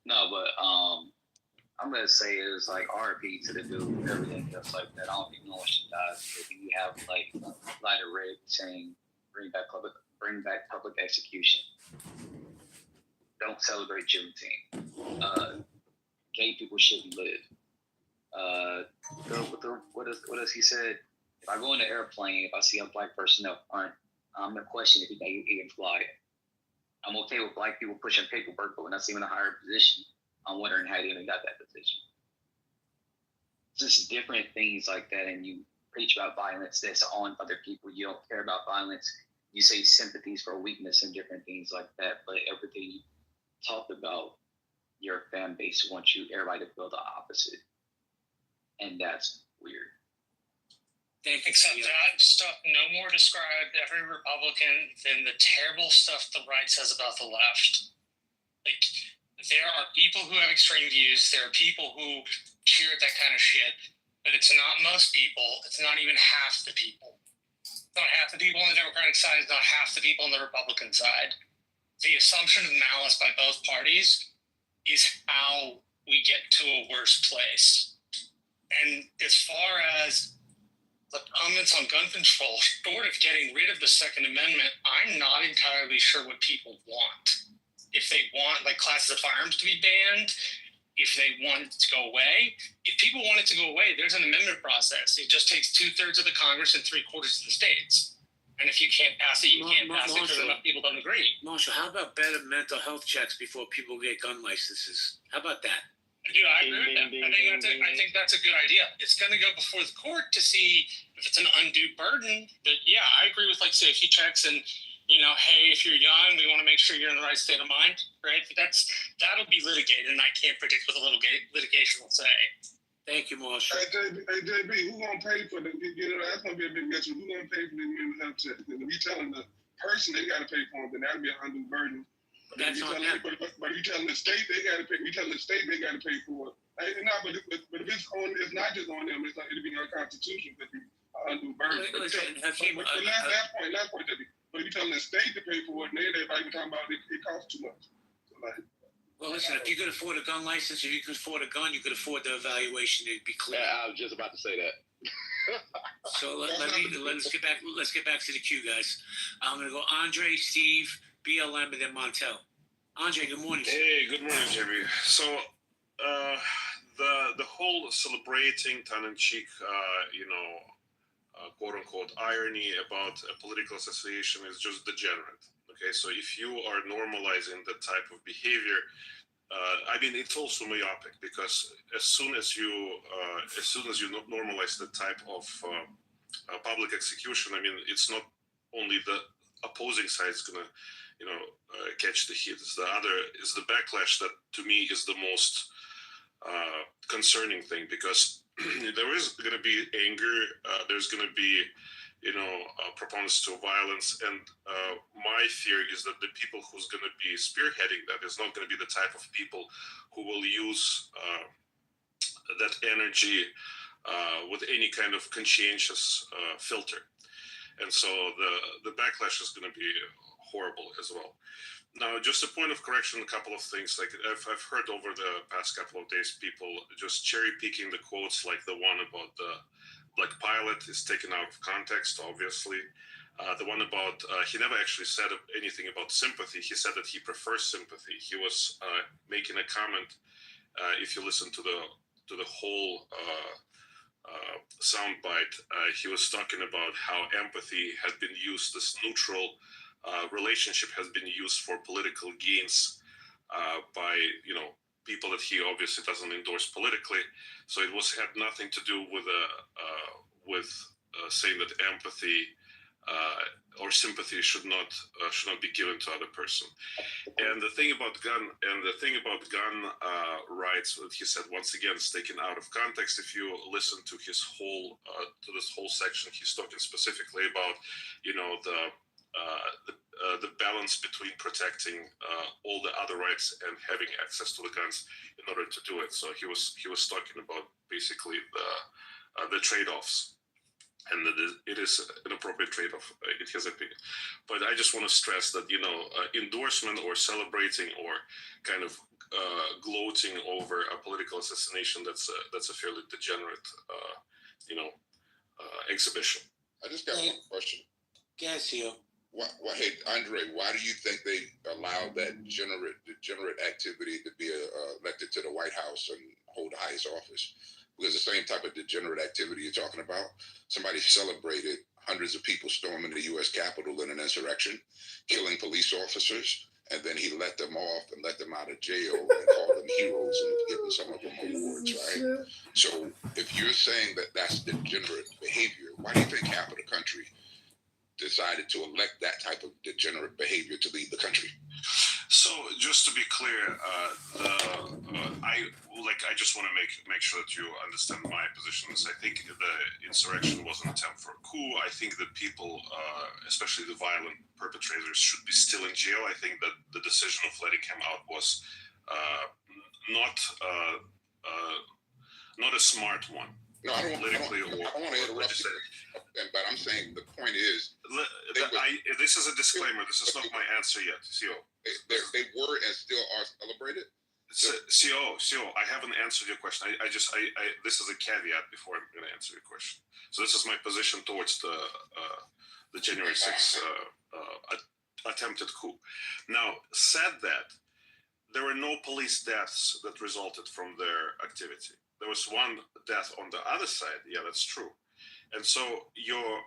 No, but I'm gonna say it was like RP to the dude, everything else like that. I don't think no one should die. If you have like light of red saying bring back public execution. Don't celebrate Juneteenth. Gay people shouldn't live. What else he said? If I go in the airplane, if I see a black person up front, I'm gonna question if he can even fly. I'm okay with black people pushing paperwork, but when I see him in a higher position, I'm wondering how they even got that position. Just different things like that, and you preach about violence that's on other people. You don't care about violence. You say sympathies for weakness and different things like that, but everything you talk about, your fan base wants everybody to feel the opposite, and that's weird. Except that stuff no more described every Republican than the terrible stuff the right says about the left. Like, there are people who have extreme views. There are people who cheer at that kind of shit. But it's not most people. It's not even half the people. It's not half the people on the Democratic side. It's not half the people on the Republican side. The assumption of malice by both parties is how we get to a worse place. And as far as the comments on gun control, short of getting rid of the Second Amendment, I'm not entirely sure what people want. If they want, like, classes of firearms to be banned, if they want it to go away. If people want it to go away, there's an amendment process. It just takes 2/3 of the Congress and 3/4 of the states. And if you can't pass it, you can't pass it because enough people don't agree. Marshall, how about better mental health checks before people get gun licenses? How about that? Dude, I agree with that. I think that's a good idea. It's going to go before the court to see if it's an undue burden. But yeah, I agree with, like, safety checks and, you know, hey, if you're young, we want to make sure you're in the right state of mind, right? But that'll be litigated, and I can't predict what the litigation will say. Thank you, Marshall. Hey, JB, who's going to pay for them? That's going to be a big issue. Who's going to pay for the mental health checks? And if you're telling the person they got to pay for them, then that'll be an undue burden. But if you're telling the state they got to pay, for it. But if it's not just on them. It's like it'll be unconstitutional to be an undue burden. Last point, JB. But if you're telling the state to pay for it, and everybody talking about it costs too much. So, like, well, listen, if you could afford a gun license, if you could afford a gun, you could afford the evaluation. It'd be clear. Yeah, I was just about to say that. So let's get back. Let's get back to the queue, guys. I'm gonna go Andre, Steve, BLM, and then Montel. Andre, good morning. Hey, good morning, JB. So, the whole celebrating tongue-in-cheek, quote unquote irony about a political association is just degenerate. Okay, so if you are normalizing that type of behavior, it's also myopic, because as soon as you normalize the type of public execution, it's not only the opposing side is gonna, catch the heat. It's the backlash that to me is the most concerning thing, because there is going to be anger. There's going to be, proponents to violence, and my fear is that the people who's going to be spearheading that is not going to be the type of people who will use that energy with any kind of conscientious filter, and so the backlash is going to be horrible as well. Now, just a point of correction, a couple of things. Like I've heard over the past couple of days, people just cherry picking the quotes, like the one about the black pilot is taken out of context, obviously. The one about, he never actually said anything about sympathy. He said that he prefers sympathy. He was making a comment, if you listen to the whole soundbite, he was talking about how empathy has been used, this neutral relationship has been used for political gains by people that he obviously doesn't endorse politically. So it had nothing to do with saying that empathy or sympathy should not be given to other person. And the thing about gun rights, that he said, once again, is taken out of context. If you listen to his whole this whole section, he's talking specifically about the balance between protecting all the other rights and having access to the guns in order to do it. So he was talking about basically the trade-offs, and that it is an appropriate trade-off in his opinion. But I just want to stress that endorsement or celebrating or kind of gloating over a political assassination that's a fairly degenerate, exhibition. I just got one question. Yes, you. Hey, Andre, why do you think they allowed that degenerate activity to be elected to the White House and hold the highest office? Because the same type of degenerate activity you're talking about, somebody celebrated hundreds of people storming the U.S. Capitol in an insurrection, killing police officers, and then he let them off and let them out of jail and called them heroes and given some of them awards, right? So if you're saying that that's degenerate behavior, why do you think half of the country decided to elect that type of degenerate behavior to lead the country? So just to be clear, I just want to make sure that you understand my positions. I think the insurrection was an attempt for a coup. I think that people, especially the violent perpetrators, should be still in jail. I think that the decision of letting him out was not a smart one. No, I don't want to interrupt you, but I'm saying the point is, this is a disclaimer. This is not my answer yet, CO. They were and still are celebrated. CO, I haven't answered your question. I this is a caveat before I'm going to answer your question. So this is my position towards the January 6th attempted coup. Now, said that, there were no police deaths that resulted from their activity. There was one death on the other side. Yeah, that's true. And so your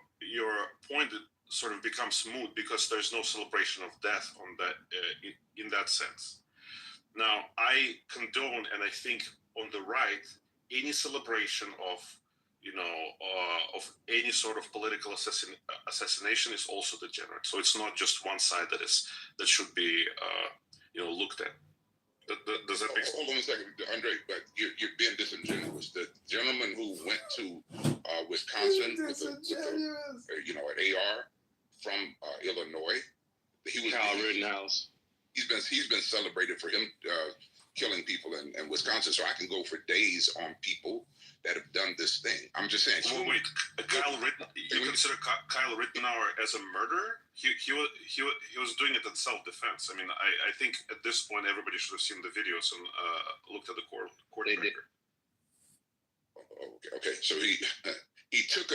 point sort of becomes moot because there's no celebration of death on that in that sense. Now, I condone, and I think on the right, any celebration of of any sort of political assassination is also degenerate. So it's not just one side that should be looked at. Does that make sense? Hold on a second, Andre, but you're being disingenuous. The gentleman who went to Wisconsin with an AR from Illinois, he was Kyle Rittenhouse. He's been celebrated for him killing people in Wisconsin. So I can go for days on people that have done this thing. I'm just saying. Well, wait, you consider Kyle Rittenhour as a murderer? He was doing it in self-defense. I mean, I think at this point everybody should have seen the videos and looked at the court record. Okay. So he took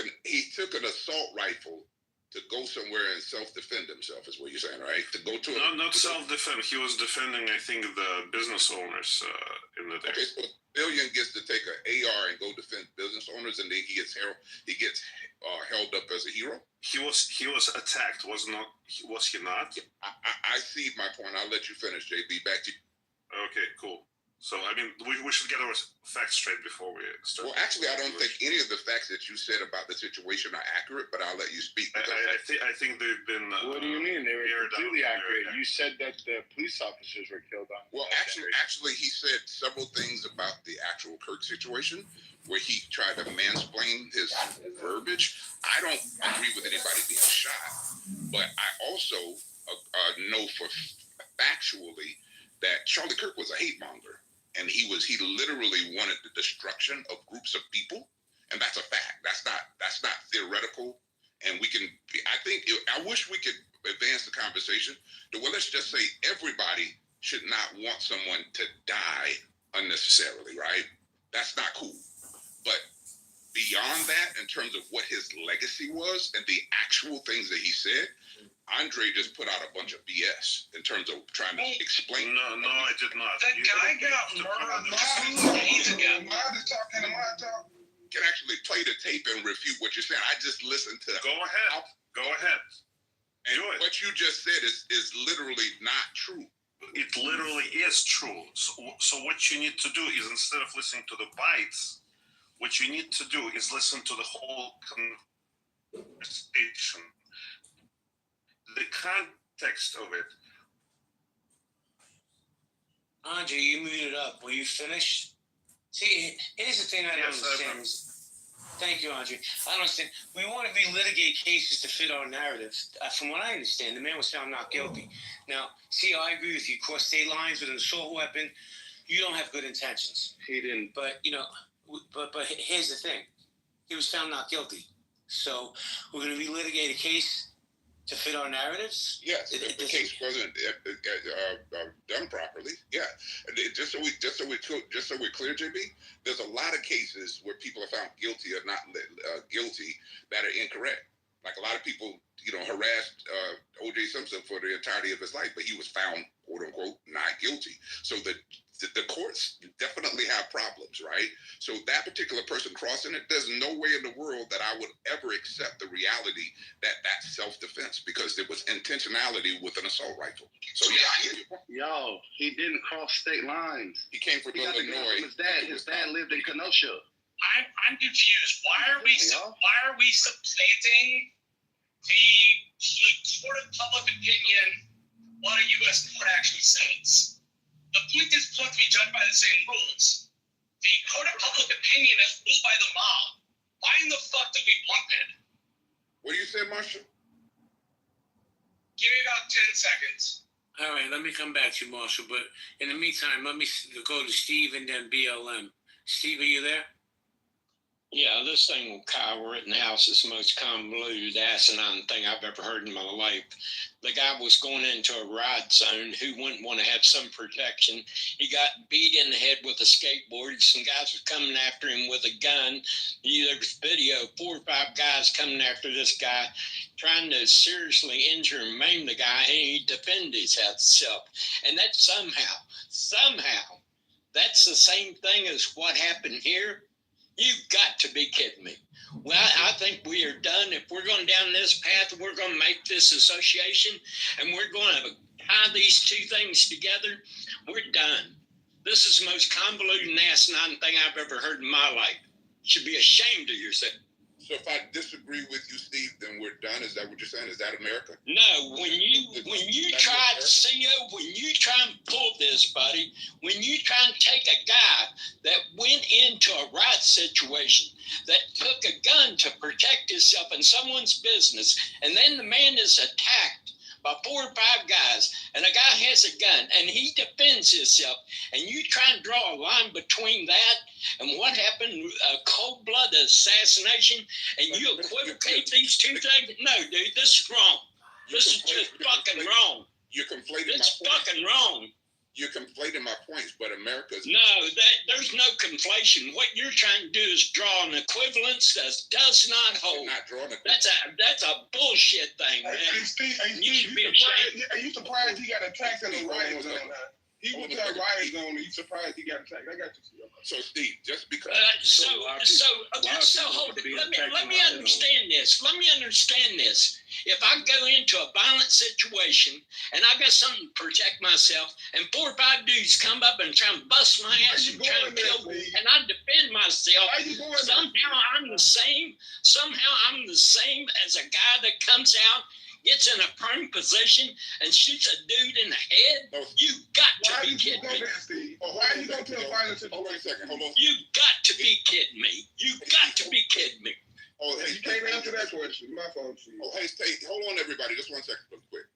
an assault rifle to go somewhere and self-defend himself, is what you're saying, right? To go to not self-defend. He was defending, I think, the business owners in the day. Okay, so Billion gets to take an AR and go defend business owners, and then he gets held up as a hero. He was attacked. Was he not? I see my point. I'll let you finish, JB. Back to you. Okay, cool. So, I mean, we should get our facts straight before we start. Well, actually, I don't think any of the facts that you said about the situation are accurate, but I'll let you speak. I think they've been... What do you mean? They were completely accurate. You said that the police officers were killed on... Well, actually, he said several things about the actual Kirk situation, where he tried to mansplain his verbiage. I don't agree with anybody being shot, but I also know for factually that Charlie Kirk was a hate monger. And he literally wanted the destruction of groups of people, and that's a fact. That's not theoretical. And I wish we could advance the conversation to where let's just say everybody should not want someone to die unnecessarily, right? That's not cool. But beyond that, in terms of what his legacy was and the actual things that he said, Andre just put out a bunch of BS in terms of trying to explain. No, I did not. That guy got murdered 2 days ago. Can actually play the tape and refute what you're saying. I just listened to. Go ahead. And what you just said is literally not true. It literally is true. So what you need to do is, instead of listening to the bites, what you need to do is listen to the whole conversation. The context of it. Andre, you muted up. Were you finished? See, here's the thing I don't understand. Thank you, Andre. I don't understand. We want to relitigate cases to fit our narrative. From what I understand, the man was found not guilty. Now, see, I agree with you. Cross state lines with an assault weapon, you don't have good intentions. He didn't. But, but here's the thing. He was found not guilty. So we're going to relitigate a case To fit our narratives? Yes, if the case wasn't done properly, yeah. And just so we're clear, JB, there's a lot of cases where people are found guilty or not guilty that are incorrect. Like a lot of people, harassed O.J. Simpson for the entirety of his life, but he was found, quote unquote, not guilty. So the courts definitely have problems, right? So that particular person crossing it, there's no way in the world that I would ever accept the reality that that's self-defense, because there was intentionality with an assault rifle. So Yo, he didn't cross state lines. he came from Illinois. His dad lived in Kenosha. I'm confused. Why are we supplanting the court of public opinion what a U.S. court actually says? The point is supposed to be judged by the same rules. The court of public opinion is ruled by the mob. Why in the fuck did we want it? What do you say, Marshall? Give me about 10 seconds. All right, let me come back to you, Marshall. But in the meantime, let me go to Steve and then BLM. Steve, are you there? Yeah, this thing with Kyle Rittenhouse is the most convoluted, asinine thing I've ever heard in my life. The guy was going into a ride zone. Who wouldn't want to have some protection? He got beat in the head with a skateboard. Some guys were coming after him with a gun. There was video, 4 or 5 guys coming after this guy, trying to seriously injure and maim the guy, and he defended himself. And that somehow, that's the same thing as what happened here. You've got to be kidding me. Well, I think we are done. If we're going down this path, we're going to make this association and we're going to tie these two things together. We're done. This is the most convoluted and asinine thing I've ever heard in my life. You should be ashamed of yourself. So if I disagree with you, Steve, then we're done. Is that what you're saying? Is that America? No, when you try and pull this, buddy, when you try and take a guy that went into a riot situation, that took a gun to protect himself in someone's business, and then the man is attacked by 4 or 5 guys, and a guy has a gun, and he defends himself, and you try and draw a line between that and what happened, a cold-blooded assassination, and you equivocate these two things? No, dude, this is wrong. This is just fucking wrong. You're conflating It's my points. fucking wrong. You're conflating my points, but America's... No, there's no conflation. What you're trying to do is draw an equivalence that does not hold. Not drawing a... That's a bullshit thing, man. Hey, Steve, You should be ashamed. are you surprised he got attacked in a riot zone? He went to a riot zone and he's surprised he got attacked. I got you. So, Steve, just because... So hold it. Let me understand this. Let me understand this. If I go into a violent situation and I got something to protect myself, and 4 or 5 dudes come up and try and bust my ass and try and kill me, and I defend myself, somehow I'm the same. Somehow I'm the same as a guy that comes out, gets in a prone position, and shoots a dude in the head. You got to be kidding me. Why are you going to a violent situation? Hold on a second. Hold on. You got to be kidding me. You got to be kidding me. Oh, hey, You can't answer that question. My fault, Steve. Oh, hey, hold on, everybody. Just 1 second, real quick.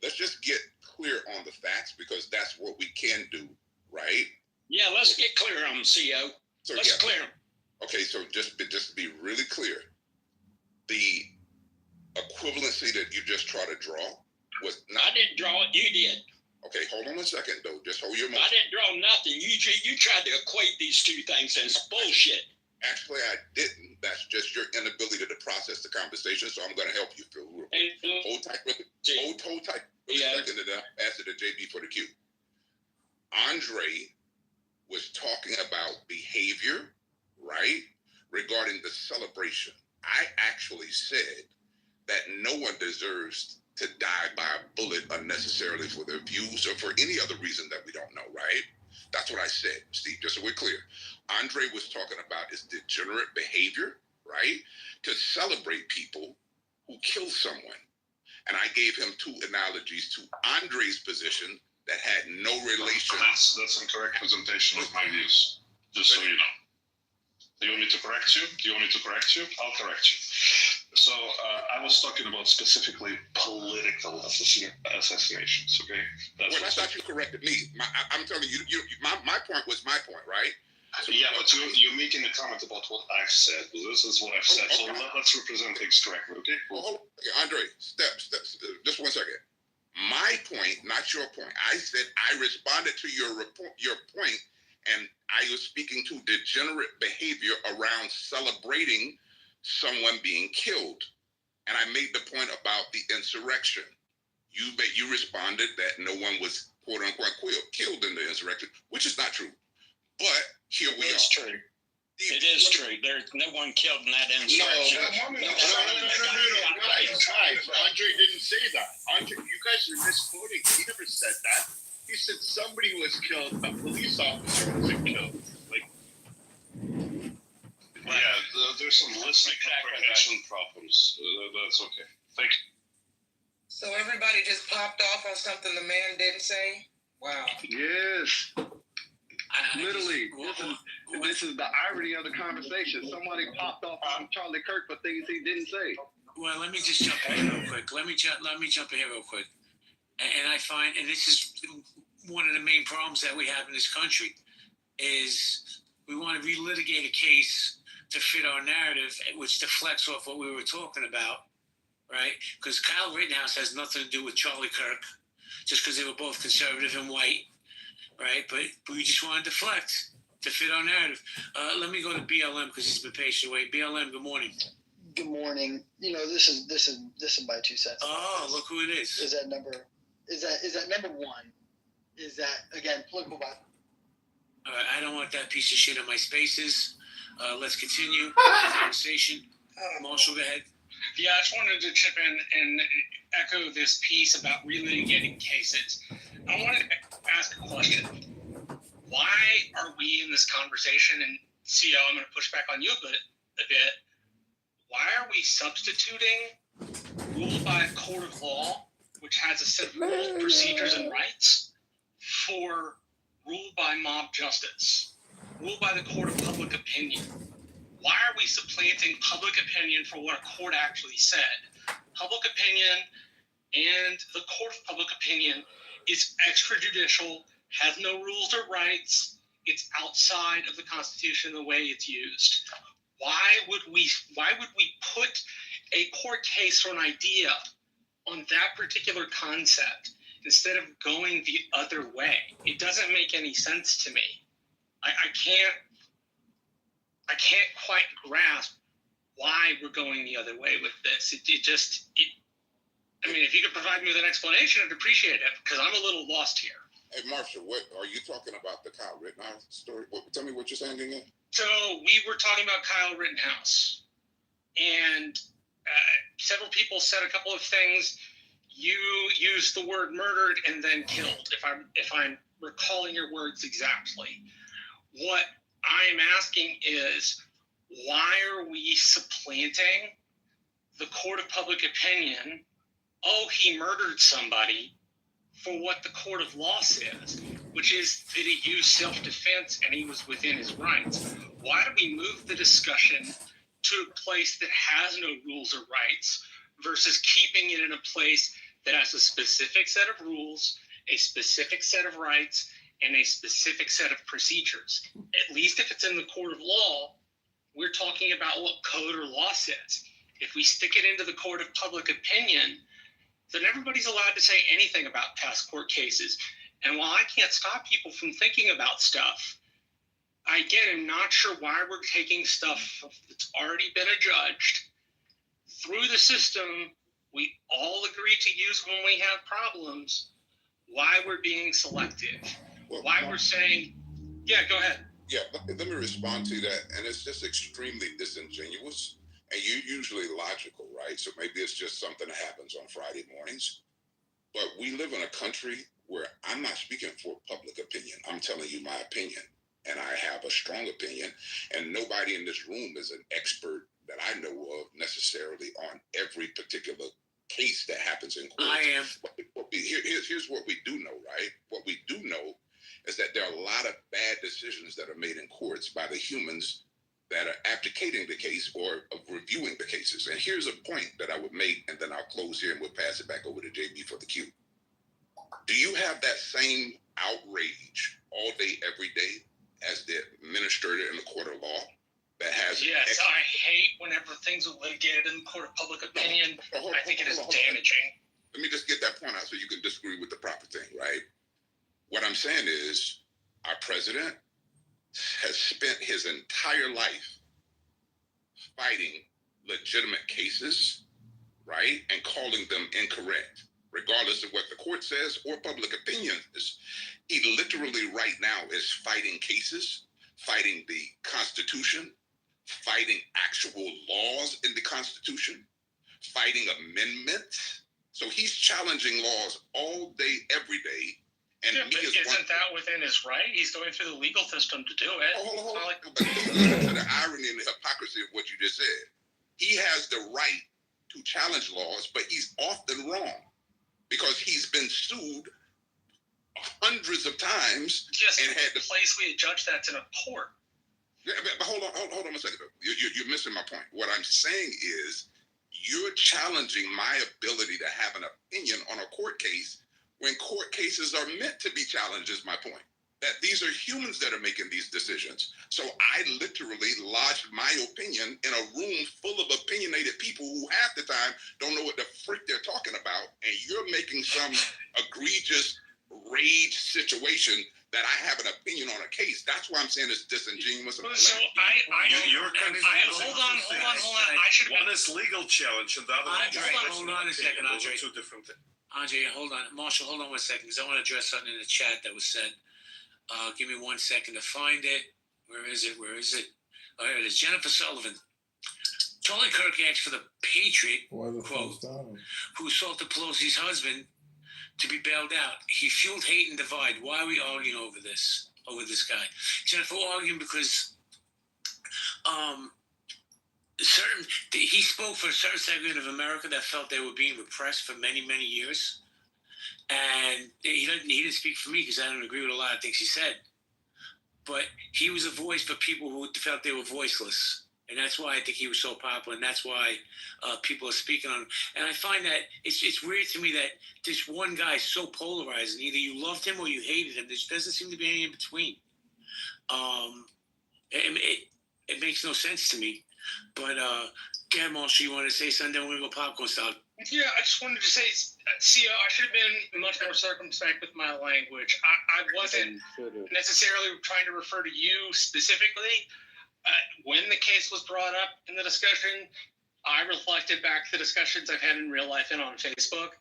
Let's just get clear on the facts, because that's what we can do, right? Yeah, let's get clear on them, CO. So, Let's clear them. Okay, so just to be really clear, the equivalency that you just tried to draw was not... I didn't draw it. You did. Okay, hold on a second, though. Just hold your I mouth. didn't draw nothing. You tried to equate these two things, and it's bullshit. Actually, I didn't. That's just your inability to process the conversation, so I'm going to help you through. Hold tight for hold tight for a second, and I'll pass it to JB for the cue. Andre was talking about behavior, right, regarding the celebration. I actually said that no one deserves to die by a bullet unnecessarily for their views or for any other reason that we don't know, right? That's what I said, Steve, just so we're clear. Andre was talking about is degenerate behavior, right? To celebrate people who kill someone. And I gave him 2 analogies to Andre's position that had no relation. That's incorrect presentation of my views, just so you know. Do you want me to correct you? I'll correct you. So I was talking about specifically political assassinations, okay? Well, I thought you corrected me. I'm telling you, my point was my point, right? Yeah, but you're making a comment about what I've said. This is what I've said. So let's represent things correctly, okay? Well, hold on. Okay, Andre, just 1 second. My point, not your point. I said I responded to your point, and I was speaking to degenerate behavior around celebrating someone being killed. And I made the point about the insurrection. You responded that no one was quote unquote killed in the insurrection, which is not true. But here we are. It's true. It is true. There's no one killed in that insurrection. No. Guys, Andre didn't say that. Andre, you guys are misquoting. He never said that. He said somebody was killed, a police officer wasn't killed. There's some listening comprehension problems. That's okay. Thank you. So everybody just popped off on something the man didn't say? Wow. Yes. Literally, this is the irony of the conversation. Somebody popped off on Charlie Kirk for things he didn't say. Well, let me just jump in real quick. Let me jump in here real quick. And I find, and this is one of the main problems that we have in this country, is we want to relitigate a case to fit our narrative, which deflects off what we were talking about, right? Because Kyle Rittenhouse has nothing to do with Charlie Kirk, just because they were both conservative and white, right? But we just want to deflect to fit our narrative. Let me go to BLM because he's been patient away. BLM, good morning. Good morning. You know, this is my 2 cents. Oh, look who it is. Is that number one? Is that again political violence? All right, I don't want that piece of shit on my spaces. Let's continue the conversation. Marshall, go ahead. Yeah, I just wanted to chip in and echo this piece about relitigating cases. I wanted to ask a question. Why are we in this conversation, and CO, I'm going to push back on you a bit. Why are we substituting rule by a court of law, which has a set of rules, procedures, and rights, for rule by mob justice, rule by the court of public opinion? Why are we supplanting public opinion for what a court actually said? Public opinion and the court of public opinion is extrajudicial, has no rules or rights. It's outside of the Constitution the way it's used. Why would we put a court case or an idea on that particular concept instead of going the other way? It doesn't make any sense to me. I can't quite grasp why we're going the other way with this. I mean, if you could provide me with an explanation, I'd appreciate it, because I'm a little lost here. Hey, Marshall, what are you talking about? The Kyle Rittenhouse story? Tell me what you're saying again. So we were talking about Kyle Rittenhouse, and several people said a couple of things. You used the word murdered and then killed, if I'm recalling your words exactly. What I'm asking is, why are we supplanting the court of public opinion? Oh, he murdered somebody, for what the court of law says, which is that he used self-defense and he was within his rights. Why do we move the discussion to a place that has no rules or rights versus keeping it in a place that has a specific set of rules, a specific set of rights, and a specific set of procedures? At least if it's in the court of law, we're talking about what code or law says. If we stick it into the court of public opinion, then everybody's allowed to say anything about past court cases. And while I can't stop people from thinking about stuff, I, again, am not sure why we're taking stuff that's already been adjudged through the system we all agree to use when we have problems, why we're being selective, why we're saying, yeah, go ahead. Yeah, let me respond to that. And it's just extremely disingenuous. And you're usually logical, right? So maybe it's just something that happens on Friday mornings. But we live in a country where I'm not speaking for public opinion. I'm telling you my opinion. And I have a strong opinion. And nobody in this room is an expert that I know of necessarily on every particular case that happens in court. I am. Here's what we do know, right? What we do know is that there are a lot of bad decisions that are made in courts by the humans that are advocating the case or of reviewing the cases. And here's a point that I would make, and then I'll close here and we'll pass it back over to JB for the cue. Do you have that same outrage all day, every day as the administrator in the court of law that has. Yes, I hate whenever things are litigated in the court of public opinion. I think it is damaging. Let me just get that point out so you can disagree with the proper thing, right? What I'm saying is our president has spent his entire life fighting legitimate cases, right? And calling them incorrect, regardless of what the court says or public opinion is. He literally right now is fighting cases, fighting the Constitution, fighting actual laws in the Constitution, fighting amendments. So he's challenging laws all day, every day. And yeah, but isn't that within his right? He's going through the legal system to do it. Hold on. But listen to the irony and the hypocrisy of what you just said. He has the right to challenge laws, but he's often wrong because he's been sued hundreds of times. Just and had the place we judge that's in a court. Yeah, but hold on a second. You're missing my point. What I'm saying is you're challenging my ability to have an opinion on a court case when court cases are meant to be challenged, is my point. That these are humans that are making these decisions. So I literally lodged my opinion in a room full of opinionated people who half the time don't know what the frick they're talking about. And you're making some egregious rage situation that I have an opinion on a case. That's why I'm saying it's disingenuous. So hold on. I should. One is legal challenge, and the other one is hold on a second, Andre. Two different things. Andre, hold on. Marshall, hold on 1 second, because I want to address something in the chat that was said. Give me 1 second to find it. Where is it? Oh, here it is. Jennifer Sullivan. Charlie Kirk asked for the Patriot, quote, who assaulted Pelosi's husband, to be bailed out. He fueled hate and divide. Why are we arguing over this guy? Jennifer, arguing because he spoke for a certain segment of America that felt they were being repressed for many, many years. And he didn't speak for me because I don't agree with a lot of things he said. But he was a voice for people who felt they were voiceless. And that's why I think he was so popular, and that's why people are speaking on him. And I find that it's weird to me that this one guy is so polarizing. Either you loved him or you hated him. There doesn't seem to be any in between. It makes no sense to me. But, Gab Marshall, you want to say something? Then we're going to go popcorn style. Yeah, I just wanted to say, see, I should have been much more circumspect with my language. I wasn't necessarily trying to refer to you specifically. When the case was brought up in the discussion, I reflected back the discussions I've had in real life and on Facebook.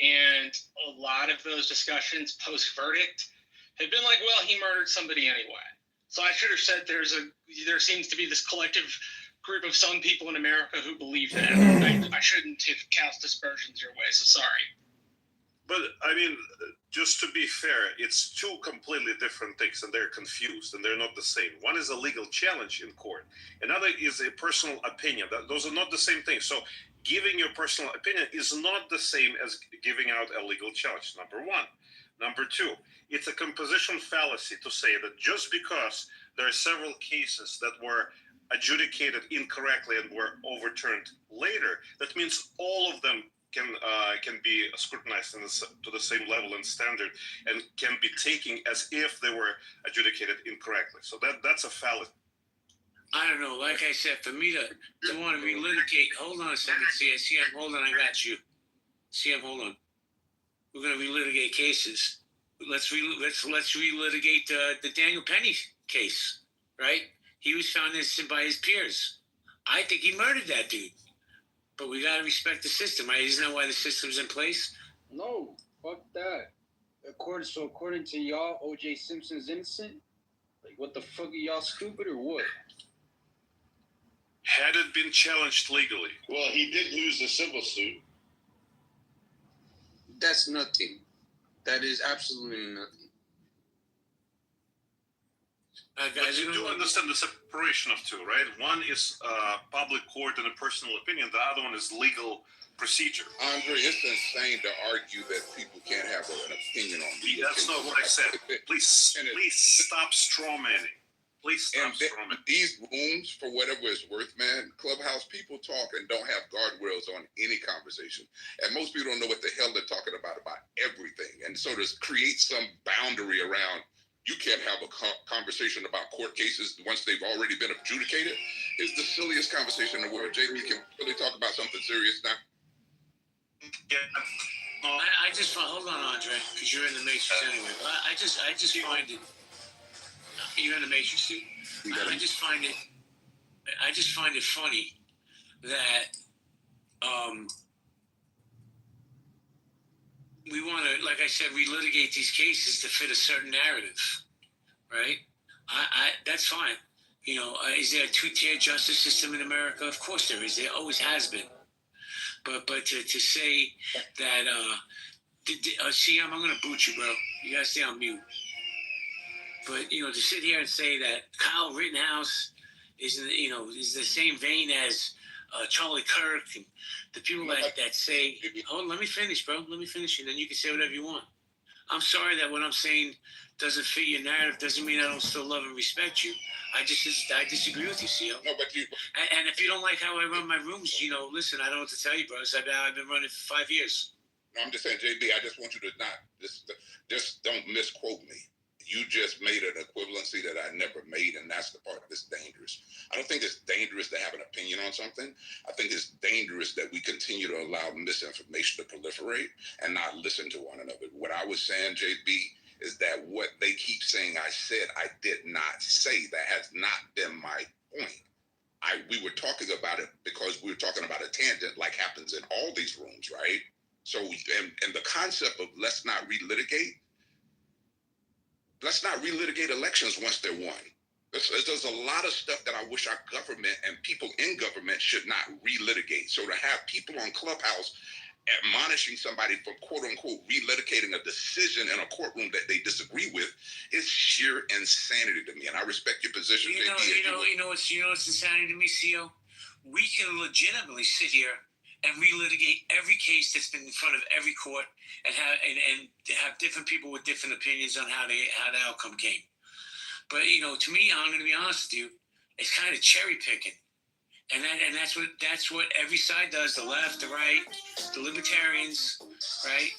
And a lot of those discussions post-verdict have been like, well, he murdered somebody anyway. So I should have said there seems to be this collective group of some people in America who believe that. I shouldn't have cast aspersions your way, so sorry. But, I mean, just to be fair, it's two completely different things, and they're confused, and they're not the same. One is a legal challenge in court. Another is a personal opinion. Those are not the same thing. So giving your personal opinion is not the same as giving out a legal challenge, number one. Number two, it's a composition fallacy to say that just because there are several cases that were adjudicated incorrectly and were overturned later, that means all of them can be scrutinized to the same level and standard and can be taken as if they were adjudicated incorrectly. So that's a fallacy. I don't know. Like I said, for me to want to relitigate, hold on a second. CM, hold on. I got you. CM, hold on. We're going to relitigate cases. Let's relitigate the Daniel Penny case, right? He was found innocent by his peers. I think he murdered that dude. But we got to respect the system, right? Isn't that why the system's in place? No, fuck that. According to y'all, O.J. Simpson's innocent? Like, what the fuck, are y'all stupid or what? Had it been challenged legally. Well, he did lose the civil suit. That's nothing. That is absolutely nothing. But you do understand the separation of two, right? One is public court and a personal opinion. The other one is legal procedure. Andre, it's insane to argue that people can't have an opinion on these. That's not what I said. Please stop strawmanning. Please stop strawmanning. These rooms, for whatever it's worth, man, Clubhouse people talk and don't have guardrails on any conversation. And most people don't know what the hell they're talking about everything. And so to create some boundary around, you can't have a conversation about court cases once they've already been adjudicated is the silliest conversation in the world. JB, can really talk about something serious now? Yeah. Well, I just hold on, Andre, because you're in the matrix anyway. But I just find it. You're in the matrix, dude. I just find it funny that we want to, like I said, relitigate these cases to fit a certain narrative, right? That's fine. You know, is there a two-tier justice system in America? Of course there is. There always has been. But to say that, CM, I'm going to boot you, bro. You got to stay on mute. But, you know, to sit here and say that Kyle Rittenhouse is the same vein as Charlie Kirk and the people that say, hold on, let me finish, bro. Let me finish, and then you can say whatever you want. I'm sorry that what I'm saying doesn't fit your narrative. Doesn't mean I don't still love and respect you. I disagree with you, CL. No, but you. And if you don't like how I run my rooms, you know, listen, I don't know what to tell you, bro. I've been running for 5 years. No, I'm just saying, JB, I just want you to not just don't misquote me. You just made an equivalency that I never made, and that's the part that's dangerous. I don't think it's dangerous to have an opinion on something. I think it's dangerous that we continue to allow misinformation to proliferate and not listen to one another. What I was saying, JB, is that what they keep saying I said, I did not say. That has not been my point. We were talking about it because we were talking about a tangent like happens in all these rooms, right? So, and the concept of let's not relitigate elections once they're won. There's a lot of stuff that I wish our government and people in government should not relitigate. So to have people on Clubhouse admonishing somebody for quote unquote relitigating a decision in a courtroom that they disagree with is sheer insanity to me. And I respect your position. You know what's insanity to me, CO? We can legitimately sit here and relitigate every case that's been in front of every court and have different people with different opinions on how the outcome came. But you know, to me, I'm going to be honest with you, it's kind of cherry picking, and that's what every side does. The left, the right, the libertarians, right?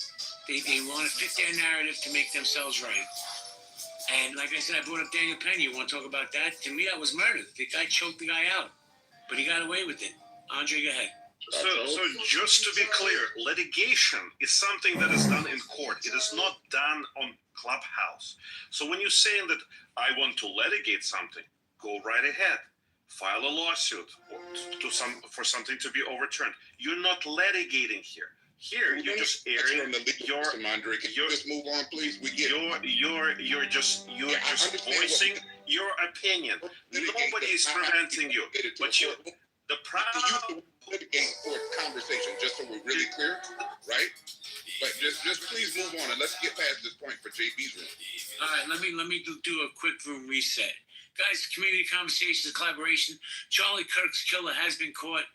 They want to fit their narrative to make themselves right. And like I said, I brought up Daniel Penny. You want to talk about that? To me, that was murder. The guy choked the guy out, but he got away with it. Andre, go ahead. So just to be clear, litigation is something that is done in court. It is not done on Clubhouse. So when you're saying that I want to litigate something, go right ahead. File a lawsuit for something to be overturned. You're not litigating here. Here you're just airing your. Andre, can you just move on, please? You're just voicing your opinion. Nobody is preventing you, but you. The problem. Litigate for a conversation, just so we're really clear, right? But just please move on and let's get past this point for JB's room. All right, let me do a quick room reset. Guys, community conversations, collaboration. Charlie Kirk's killer has been caught.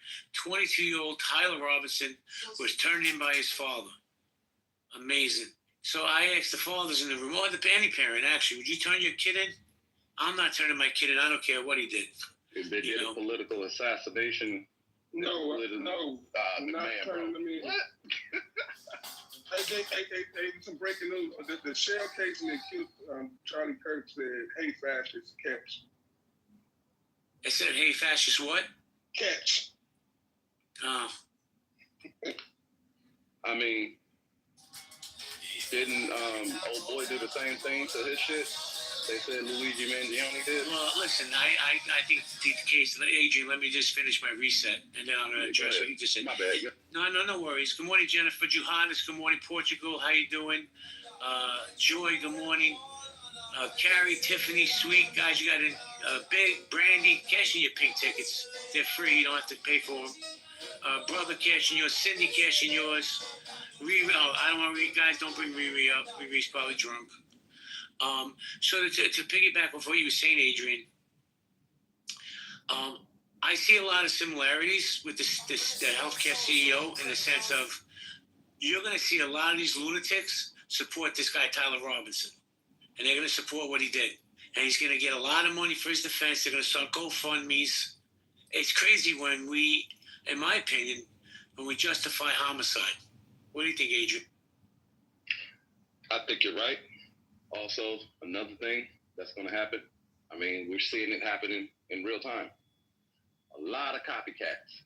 22-year-old Tyler Robinson was turned in by his father. Amazing. So I asked the fathers in the room, or any parent actually, would you turn your kid in? I'm not turning my kid in. I don't care what he did. If they did a political assassination. No, not turning them in. What? Hey, some breaking news. The shell case and the Charlie Kirk said, "Hey, fascists, catch." It said, "Hey, fascists, what?" Catch. Oh. I mean, didn't old boy do the same thing to his shit? They said Luigi Mangione did. Well, listen, I think the case. Adrian, let me just finish my reset, and then I'm going to address what you just said. My bad. No worries. Good morning, Jennifer Johannes. Good morning, Portugal. How you doing? Joy. Good morning. Carrie, Tiffany, Sweet guys. You got a big Brandy. Cash in your pink tickets. They're free. You don't have to pay for them. Brother, cash in yours. Cindy, cash in yours. Riri. Oh, I don't want Riri. Guys, don't bring Riri up. Riri's probably drunk. So to piggyback off what you were saying, Adrian, I see a lot of similarities with the healthcare CEO in the sense of you're going to see a lot of these lunatics support this guy, Tyler Robinson, and they're going to support what he did. And he's going to get a lot of money for his defense. They're going to start GoFundMes. It's crazy when we, in my opinion, when we justify homicide. What do you think, Adrian? I think you're right. Also, another thing, that's going to happen. I mean, we're seeing it happening in real time. A lot of copycats.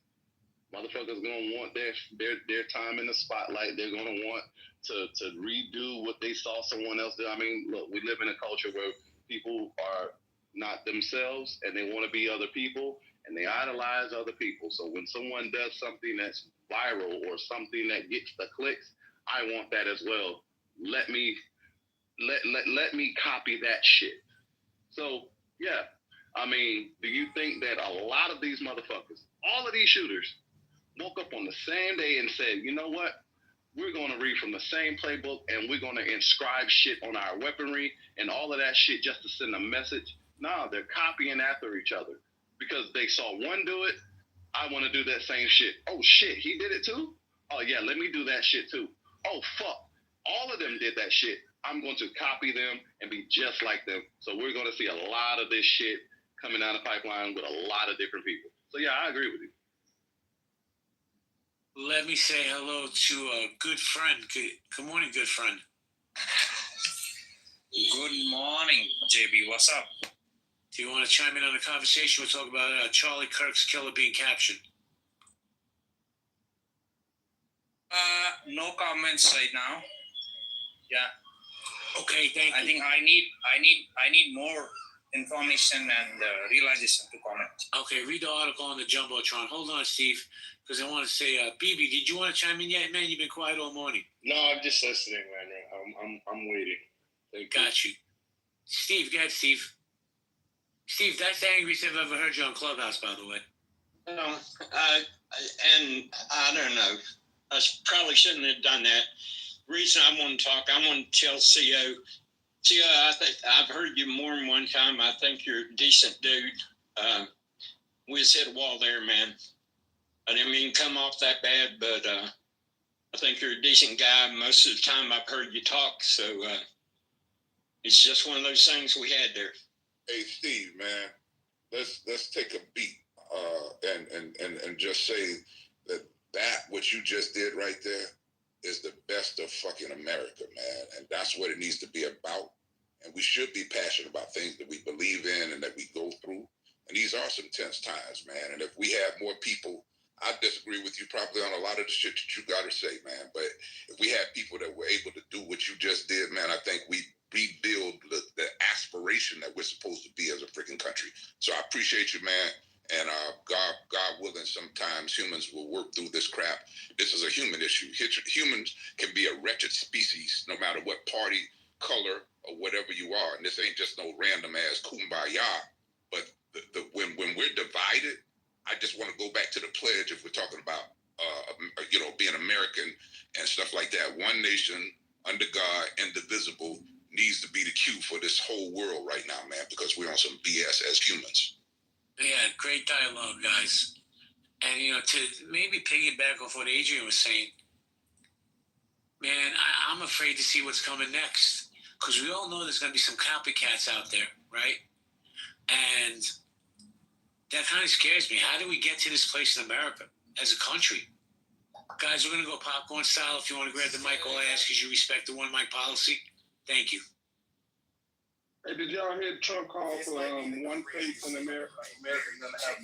Motherfuckers gonna want their time in the spotlight. They're gonna want to redo what they saw someone else do. I mean, look, we live in a culture where people are not themselves and they want to be other people and they idolize other people. So when someone does something that's viral or something that gets the clicks, I want that as well. Let me copy that shit. So yeah, I mean, do you think that a lot of these motherfuckers, all of these shooters, woke up on the same day and said, you know what? We're going to read from the same playbook and we're going to inscribe shit on our weaponry and all of that shit just to send a message? No, they're copying after each other because they saw one do it. I want to do that same shit. Oh, shit, he did it too? Oh, yeah, let me do that shit too. Oh, fuck. All of them did that shit. I'm going to copy them and be just like them. So we're going to see a lot of this shit coming out of the pipeline with a lot of different people. So, yeah, I agree with you. Let me say hello to a good friend. Good morning, good friend. Good morning, JB. What's up? Do you want to chime in on the conversation? We'll talk about Charlie Kirk's killer being captured. No comments right now. Yeah. Okay, thank you. I think I need more information and realization to comment. Okay, read the article on the Jumbotron. Hold on, Steve, because I want to say, BB, did you want to chime in yet, man? You've been quiet all morning. No, I'm just listening, man. I'm waiting. Got you. Steve, go ahead, Steve. Steve, that's the angriest I've ever heard you on Clubhouse, by the way. And I don't know. I probably shouldn't have done that. Reason I want to talk, I want to tell CO, I think I've heard you more than one time. I think you're a decent dude. We just hit a wall there, man. I didn't mean to come off that bad, but I think you're a decent guy. Most of the time I've heard you talk, so it's just one of those things we had there. Hey, Steve, man, let's take a beat and just say that what you just did right there is the best of fucking America, man. And that's what it needs to be about. And we should be passionate about things that we believe in and that we go through. And these are some tense times, man. And if we have more people, I disagree with you probably on a lot of the shit that you got to say, man. But if we had people that were able to do what you just did, man, I think we rebuild the aspiration that we're supposed to be as a freaking country. So I appreciate you, man. And God willing, sometimes humans will work through this crap. This is a human issue. Humans can be a wretched species, no matter what party, color, or whatever you are. And this ain't just no random ass kumbaya. But when we're divided, I just want to go back to the pledge if we're talking about being American and stuff like that. One nation under God, indivisible, needs to be the cue for this whole world right now, man, because we're on some BS as humans. Yeah, great dialogue, guys. And, to maybe piggyback off what Adrian was saying, man, I'm afraid to see what's coming next. Because we all know there's going to be some copycats out there, right? And that kind of scares me. How do we get to this place in America as a country? Guys, we're going to go popcorn style. If you want to grab the mic, all I ask is you respect the one mic policy. Thank you. Hey, did y'all hear Trump call for one face in America? America's gonna have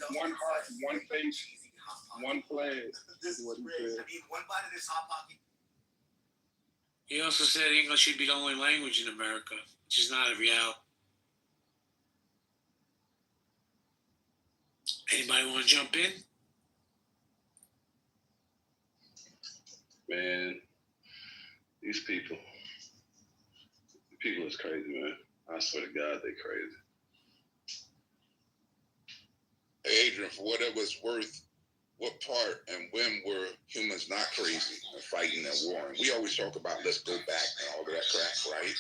one heart, one face, one flag. This is what he said. He also said English should be the only language in America, which is not a reality. Anybody want to jump in? Man, these people is crazy, man. I swear to God, they crazy. Hey, Adrian, for whatever it's worth, what part and when were humans not crazy and fighting and warring? We always talk about let's go back and all of that crap, right?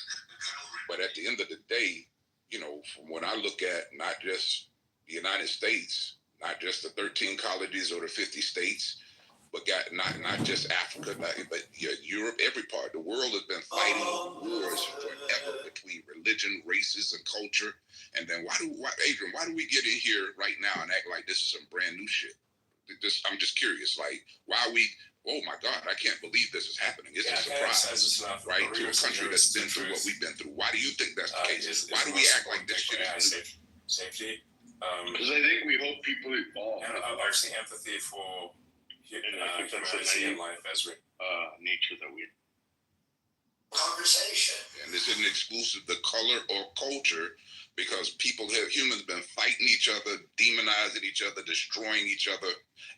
But at the end of the day, from when I look at not just the United States, not just the 13 colonies or the 50 states, but not just Africa, but Europe, every part. The world has been fighting wars forever between religion, races, and culture. And then Adrian, why do we get in here right now and act like this is some brand new shit? I'm just curious, like, why are we oh my God, I can't believe this is happening. It's a surprise, right? To a country that's been through what we've been through. Why do you think that's the case? Why do we act like this shit is new? Safety. Because I think we hope people evolve. And obviously empathy for humanity and life as nature that we Conversation. And this isn't exclusive to color or culture, because humans been fighting each other, demonizing each other, destroying each other,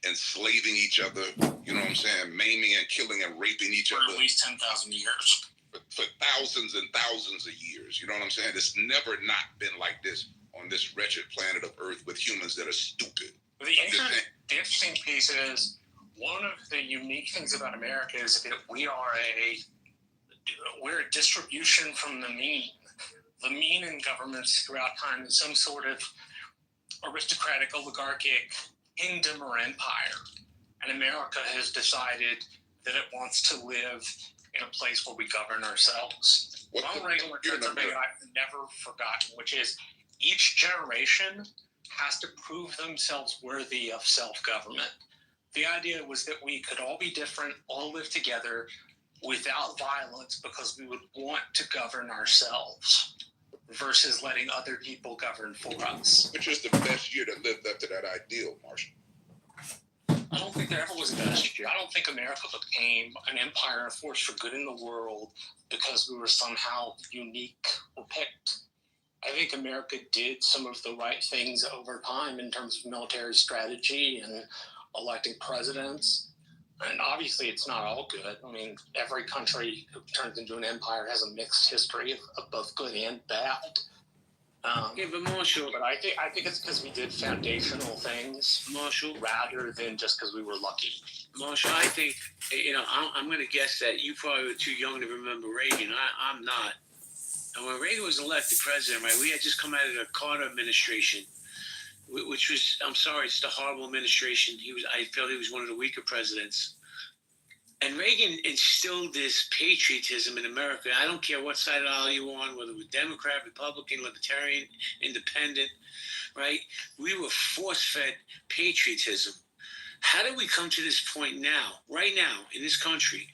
enslaving each other, you know what I'm saying, maiming and killing and raping each For other. at least 10,000 years. For thousands and thousands of years, you know what I'm saying? It's never not been like this on this wretched planet of Earth with humans that are stupid. The interesting piece is, one of the unique things about America is that we're a distribution from the mean. The mean in governments throughout time is some sort of aristocratic, oligarchic kingdom or empire. And America has decided that it wants to live in a place where we govern ourselves. Ronald Reagan returns something I've never forgotten, which is each generation has to prove themselves worthy of self-government. The idea was that we could all be different, all live together without violence, because we would want to govern ourselves versus letting other people govern for us. Which is the best year that lived up to that ideal, Marshall? I don't think there ever was a best year. I don't think America became an empire and a force for good in the world because we were somehow unique or picked. I think America did some of the right things over time in terms of military strategy and electing presidents. And obviously it's not all good. I mean, every country who turns into an empire has a mixed history of both good and bad. But Marshall, But I think it's because we did foundational things, Marshall, rather than just because we were lucky. Marshall, I think, I'm going to guess that you probably were too young to remember Reagan. I'm not. And when Reagan was elected president, right, we had just come out of the Carter administration, which was, I'm sorry, it's the horrible administration. I felt he was one of the weaker presidents. And Reagan instilled this patriotism in America. I don't care what side of the aisle you're on, whether we're Democrat, Republican, Libertarian, Independent, right? We were force-fed patriotism. How did we come to this point now, right now, in this country,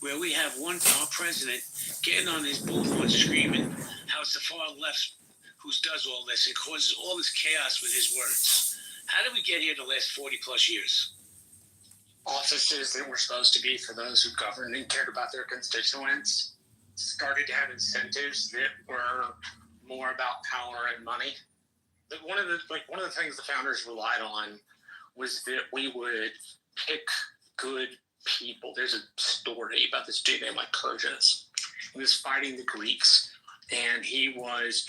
where we have our president getting on his bullhorn screaming how it's the far left who does all this and causes all this chaos with his words? How did we get here the last 40-plus years? Offices that were supposed to be for those who governed and cared about their constituents started to have incentives that were more about power and money. One of the things the founders relied on was that we would pick good people. There's a story about this dude named Lycurgus. He was fighting the Greeks, and he was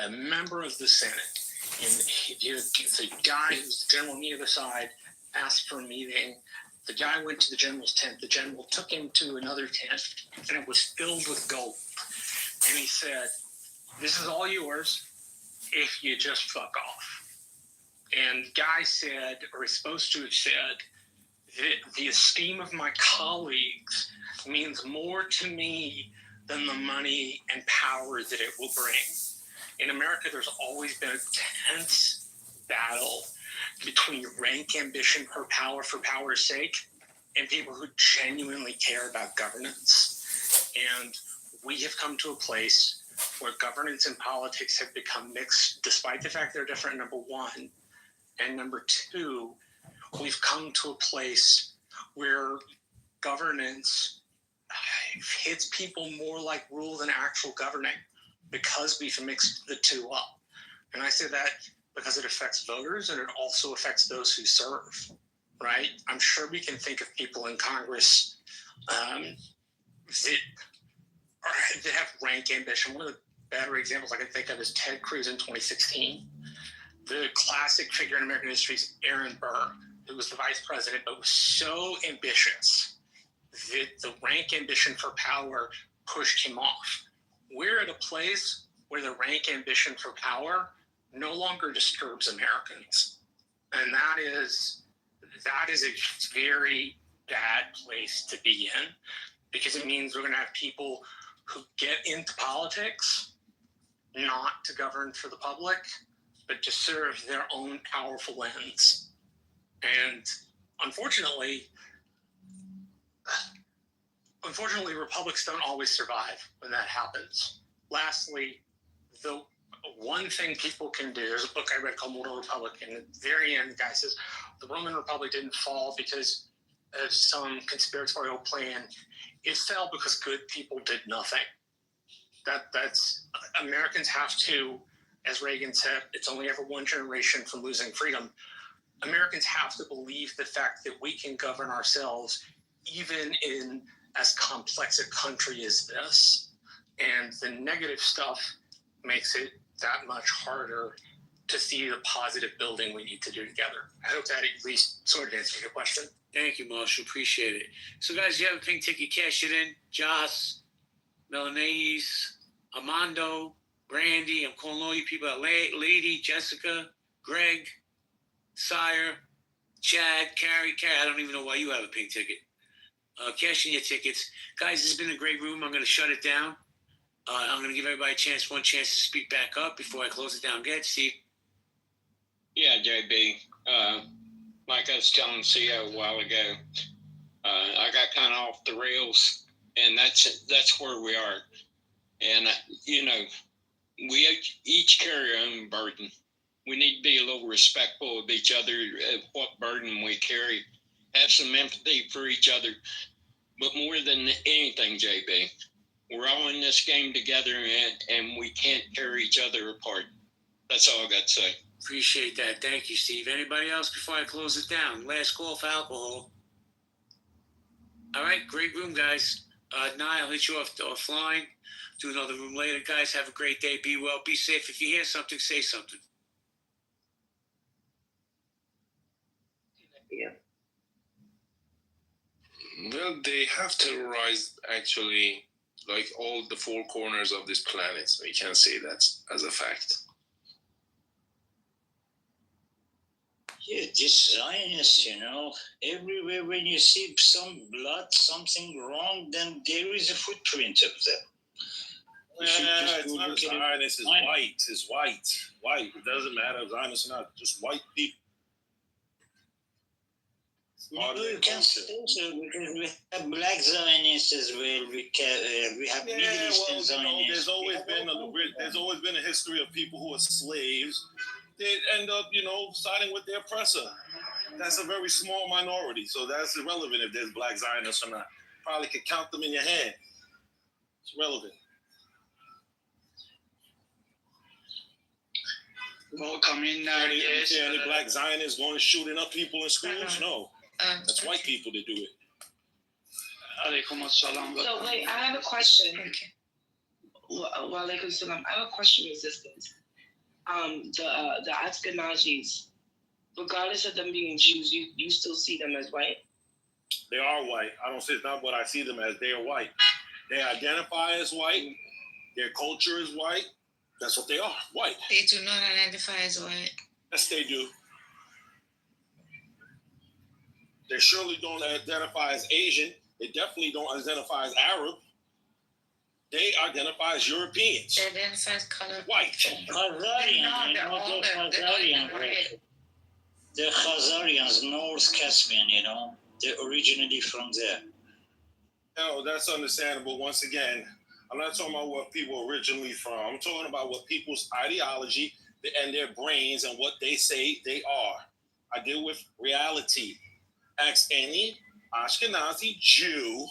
a member of the Senate. And the guy who's the general on the other side asked for a meeting. The guy went to the general's tent. The general took him to another tent, and it was filled with gold. And he said, "This is all yours if you just fuck off." And the guy said, or is supposed to have said, that the esteem of my colleagues means more to me than the money and power that it will bring. In America, there's always been a tense battle between rank ambition for power's sake, and people who genuinely care about governance. And we have come to a place where governance and politics have become mixed, despite the fact they're different, number one. And number two, we've come to a place where governance hits people more like rule than actual governing, because we've mixed the two up. And I say that because it affects voters and it also affects those who serve, right? I'm sure we can think of people in Congress that have rank ambition. One of the better examples I can think of is Ted Cruz in 2016. The classic figure in American history is Aaron Burr, who was the vice president, but was so ambitious that the rank ambition for power pushed him off. We're at a place where the rank ambition for power no longer disturbs Americans. And that is a very bad place to be in, because it means we're going to have people who get into politics not to govern for the public, but to serve their own powerful ends. And unfortunately, unfortunately, republics don't always survive when that happens. Lastly, the one thing people can do, there's a book I read called Mortal Republic, and at the very end, the guy says, the Roman Republic didn't fall because of some conspiratorial plan. It fell because good people did nothing. That's Americans have to, as Reagan said, it's only ever one generation from losing freedom. Americans have to believe the fact that we can govern ourselves even in as complex a country as this. And the negative stuff makes it that much harder to see the positive building we need to do together. I hope that at least sort of answers your question. Thank you, Marshall. Appreciate it. So, guys, you have a pink ticket, cash it in. Joss, Milanese, Armando, Brandy. I'm calling all you people out. Lady, Jessica, Greg, Sire, Chad, Carrie. I don't even know why you have a pink ticket. Cash in your tickets. Guys, this has been a great room. I'm going to shut it down. I'm going to give everybody one chance to speak back up before I close it down. Go ahead, Steve. Yeah, JB. Like I was telling CEO a while ago, I got kind of off the rails, and that's where we are. And we each carry our own burden. We need to be a little respectful of each other, of what burden we carry. Have some empathy for each other. But more than anything, JB, we're all in this game together, and we can't tear each other apart. That's all I got to say. Appreciate that. Thank you, Steve. Anybody else before I close it down? Last call for alcohol. All right, great room, guys. Nye, I'll hit you offline. Do another room later. Guys, have a great day. Be well. Be safe. If you hear something, say something. Yeah. Well, they have terrorized actually like all the four corners of this planet. So you can say that as a fact. Yeah, this Zionists, everywhere when you see some blood, something wrong, then there is a footprint of them. It's not a Zionist, it's white. It's white. White. It doesn't matter if Zionist or not. Just white people. You can say so because we have black Zionists as well. We have Middle Eastern Zionists. There's always been a history of people who are slaves. They end up, siding with their oppressor. That's a very small minority, so that's irrelevant if there's black Zionists or not. Probably could count them in your hand. It's relevant. Any black Zionists going and shooting up people in schools? No. That's white people that do it. So wait, I have a question. Walaikum salam. I have a question, resistance. The Ashkenazis, regardless of them being Jews, you still see them as white? They are white. I don't say it's not what I see them as. They are white. They identify as white. Their culture is white. That's what they are, white. They do not identify as white. Yes, they do. They surely don't identify as Asian. They definitely don't identify as Arab. They identify as Europeans. They identify as color. White. The Khazarians, North Caspian, they're originally from there. No, that's understandable. Once again, I'm not talking about what people are originally from. I'm talking about what people's ideology and their brains and what they say they are. I deal with reality. Ask any Ashkenazi Jew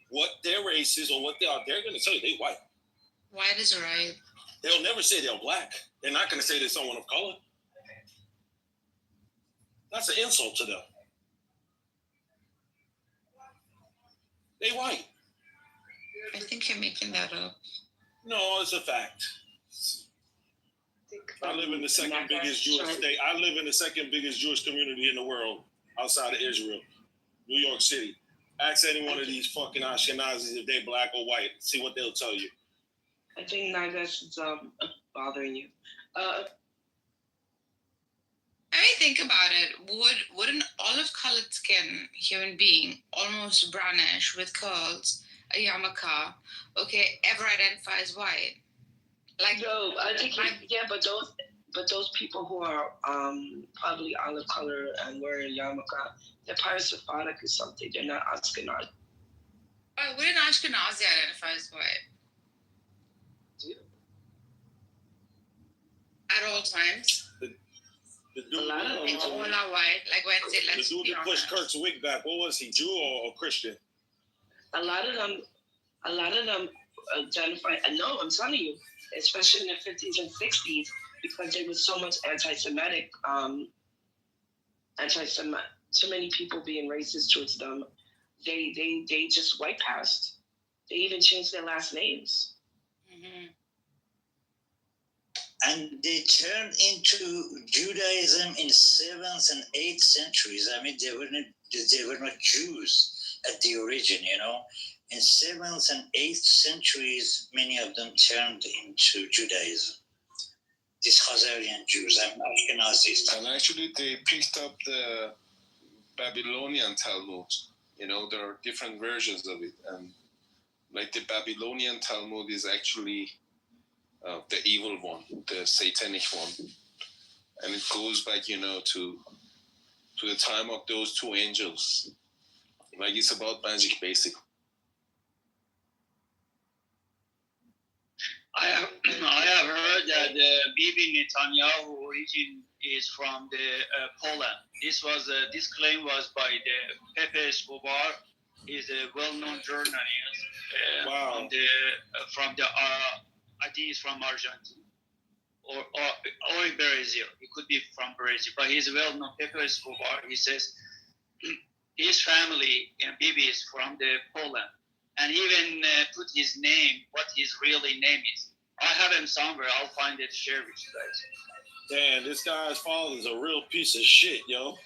what their race is or what they are. They're going to tell you they're white. White is right. They'll never say they're black. They're not going to say they're someone of color. That's an insult to them. They white. I think you're making that up. No, it's a fact. I live in the second biggest Jewish state. I live in the second biggest Jewish community in the world outside of Israel, New York City. Ask any one of these fucking Ashkenazis if they're black or white. See what they'll tell you. I think Nagash is bothering you. I mean, think about it. Would an olive-colored skin human being, almost brownish with curls, a yarmulke, ever identify as white? No, I think but those people who are probably olive color and wearing yarmulke, they're probably Sephardic or something. They're not Ashkenazi. Wouldn't Ashkenazi identify as white? At all times. The dude, Like all are white. Like when they the dude that pushed Kurt's wig back, what was he, Jew or Christian? A lot of them identify. No, I'm telling you, especially in the 50s and 60s, because there was so much anti-Semitic, so many people being racist towards them. They just white passed. They even changed their last names. Mm-hmm. And they turned into Judaism in 7th and 8th centuries. I mean, they were not Jews at the origin, you know. In 7th and 8th centuries, many of them turned into Judaism. These Khazarian Jews, Ashkenazis. And actually, they picked up the Babylonian Talmud. You know, there are different versions of it. And like the Babylonian Talmud is actually the evil one, the satanic one. And it goes back, you know, to the time of those two angels. Like it's about magic, basically. I have heard that Bibi Netanyahu origin is from the Poland. This claim was by the Pepe Escobar. He's a well-known journalist from the I think he's from Argentina or Brazil. It could be from Brazil, but he's a well-known Pepe Escobar. He says his family and Bibi is from the Poland. And even put his name, what his really name is. I have him somewhere. I'll find it, share with you guys. Damn, this guy's father is a real piece of shit, yo.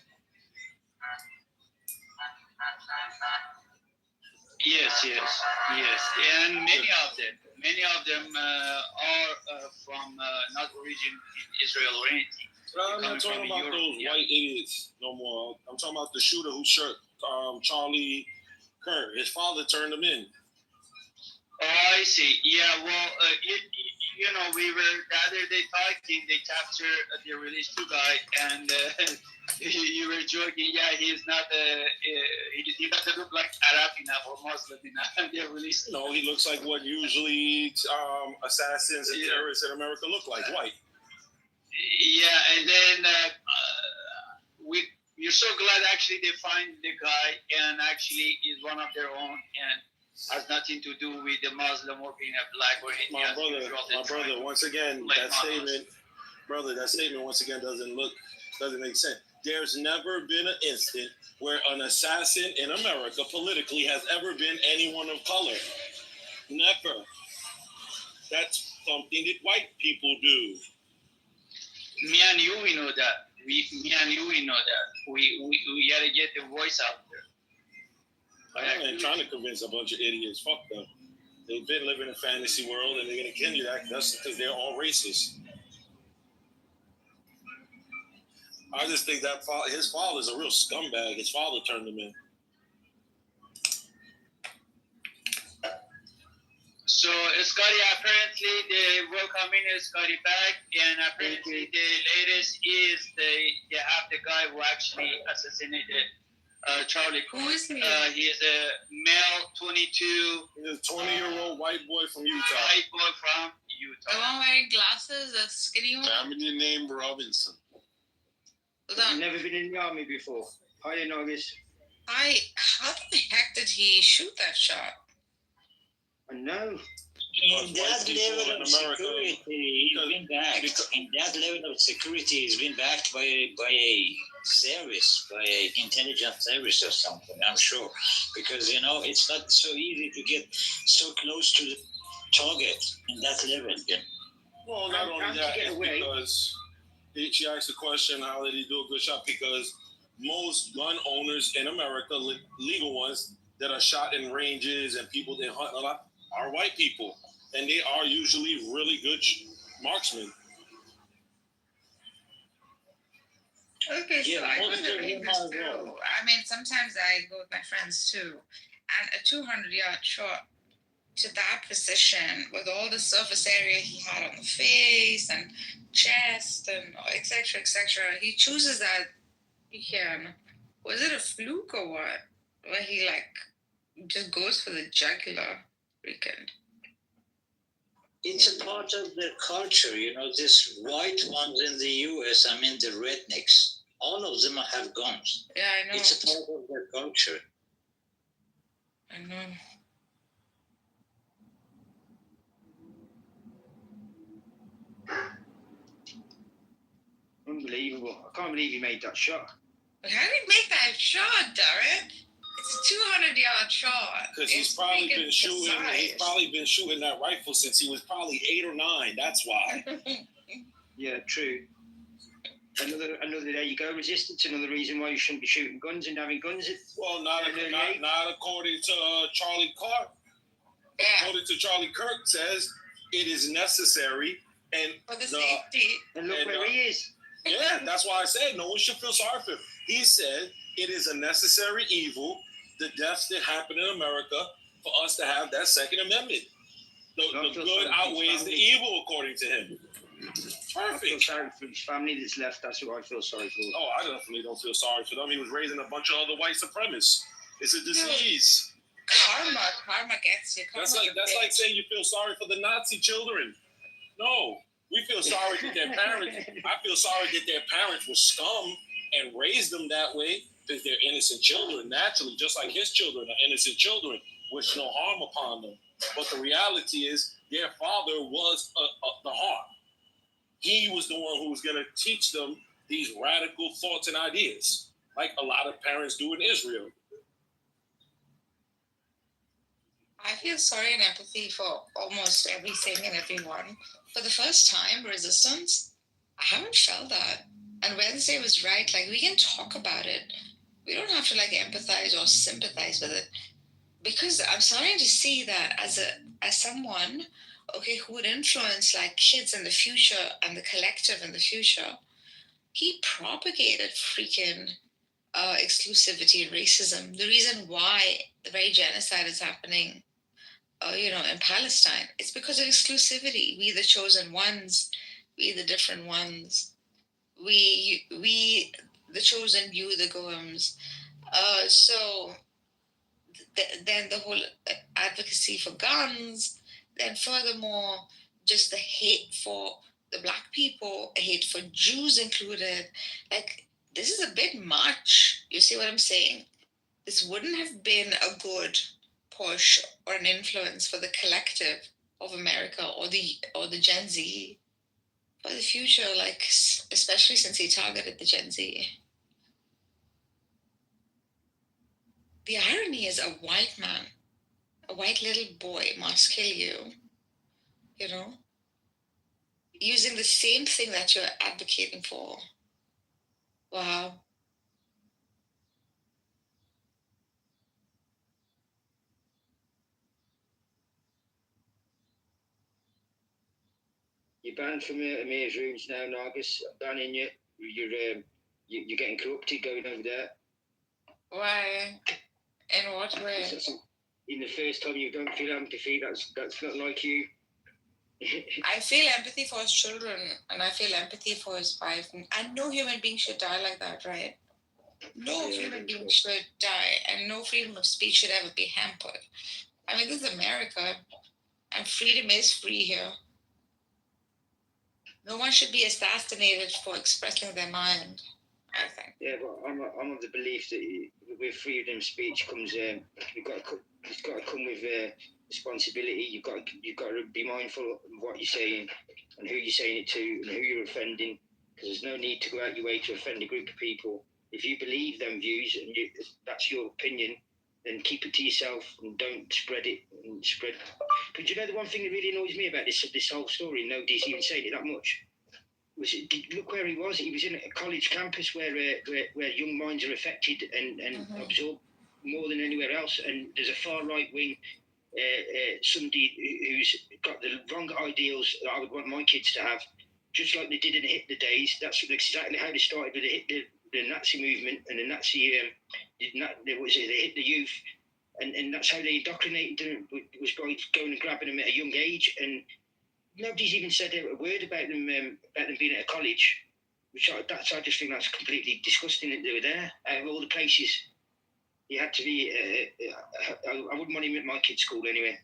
Yes. And many of them are from not origin in Israel or anything. I'm not talking about those white idiots no more. I'm talking about the shooter who shot Charlie Kirk. His father turned him in. Oh, I see. Yeah, well, you know, we were the other day talking. They captured, they released two guys, and you were joking. Yeah, he's not. He doesn't look like Arab enough or Muslim enough. They released. No, he looks like what usually assassins and terrorists in America look like, white. Yeah, and then we're so glad actually they find the guy, and actually he's one of their own, and has nothing to do with the Muslim or being a black or anything. My brother, once again, that statement once again doesn't make sense. There's never been an instant where an assassin in America politically has ever been anyone of color. Never. That's something that white people do. Me and you, we know that. We know that. We gotta get the voice out there. I ain't trying to convince a bunch of idiots. Fuck them. They've been living in a fantasy world, and they're gonna kill you. That's because they're all racist. I just think that his father's a real scumbag. His father turned him in. So Scotty, apparently they welcome in Scotty back, and apparently the latest is they have the guy who actually assassinated Charlie Kirk. Who is he? He is a male, 22. He's a 20-year-old white boy from Utah. White boy from Utah. The one wearing glasses, a skinny one? Family name Robinson. I've never been in the army before. How do you know this? How the heck did he shoot that shot? I know. In that level of security, he's been backed. In that level of security, he's been backed by a service, by an intelligence service or something. I'm sure, because you know it's not so easy to get so close to the target in that level. Yeah. Well, not only that, it's because she asked the question, how did he do a good shot? Because most gun owners in America, legal ones that are shot in ranges and people that hunt a lot, are white people. And they are usually really good marksmen. Okay, so I want to read this through. I mean, sometimes I go with my friends too. And a 200-yard shot to that position with all the surface area he had on the face and chest and etc., he chooses that weekend. Was it a fluke or what? Where he like just goes for the jugular. Freaking. It's a part of their culture, you know. These white ones in the U.S., I mean the rednecks, all of them have guns. Yeah, I know. It's a part of their culture. I know. Unbelievable. I can't believe he made that shot. But how did he make that shot, Derek? It's a 200-yard shot. Because he's probably been shooting. He's probably been shooting that rifle since he was probably 8 or 9. That's why. Yeah, true. Another there you go. Resistance. Another reason why you shouldn't be shooting guns and having guns. Well, not according to Charlie Clark. Yeah. According to Charlie Kirk, says it is necessary and for the safety. And look where he is. Yeah, that's why I said no one should feel sorry for him. He said it is a necessary evil, the deaths that happen in America, for us to have that Second Amendment. The good outweighs the evil, according to him. Perfect. I feel sorry for his family that's left. That's who I feel sorry for. Oh, I definitely don't feel sorry for them. He was raising a bunch of other white supremacists. It's a disease. Karma gets you. That's like saying you feel sorry for the Nazi children. No, we feel sorry that their parents. I feel sorry that their parents were scum and raised them that way because they're innocent children. Naturally, just like his children are innocent children, wish no harm upon them. But the reality is, their father was the harm. He was the one who was going to teach them these radical thoughts and ideas, like a lot of parents do in Israel. I feel sorry and empathy for almost everything and everyone. For the first time, resistance, I haven't felt that. And Wednesday was right. Like, we can talk about it. We don't have to, like, empathize or sympathize with it. Because I'm starting to see that as someone, okay, who would influence, like, kids in the future and the collective in the future, he propagated freaking exclusivity and racism. The reason why the very genocide is happening in Palestine, it's because of exclusivity. We the chosen ones, we the different ones, we the chosen, you the goyim. Then the whole advocacy for guns. Then furthermore, just the hate for the Black people, hate for Jews included. Like, this is a bit much. You see what I'm saying? This wouldn't have been a good push or an influence for the collective of America or the Gen Z for the future, like, especially since he targeted the Gen Z. The irony is a white man, a white little boy must kill you, using the same thing that you're advocating for. Wow. You're banned from Amir's rooms now, Nargis. I'm banning you. You're getting corrupted going over there. Why? In what way? In the first time you don't feel empathy, that's not like you. I feel empathy for his children, and I feel empathy for his wife. And no human being should die like that, right? No human being should die, and no freedom of speech should ever be hampered. I mean, this is America, and freedom is free here. No one should be assassinated for expressing their mind, I think. Yeah, but I'm of the belief that with freedom of speech comes it's got to come with responsibility. You've got to be mindful of what you're saying and who you're saying it to and who you're offending. Because there's no need to go out your way to offend a group of people. If you believe them views and that's your opinion, then keep it to yourself and don't spread it. But you know the one thing that really annoys me about this whole story, nobody's even saying it that much. Look where he was. He was in a college campus where young minds are affected and absorb more than anywhere else. And there's a far right wing, somebody who's got the wrong ideals that I would want my kids to have, just like they did in the Hitler days. That's exactly how they started with the Nazi movement and the Nazi. They hit the youth, and that's how they indoctrinated them. Was by going and grabbing them at a young age and. Nobody's even said a word about them being at a college, which I just think that's completely disgusting that they were there. Out of all the places, He had to be. I wouldn't want him at my kid's school anyway.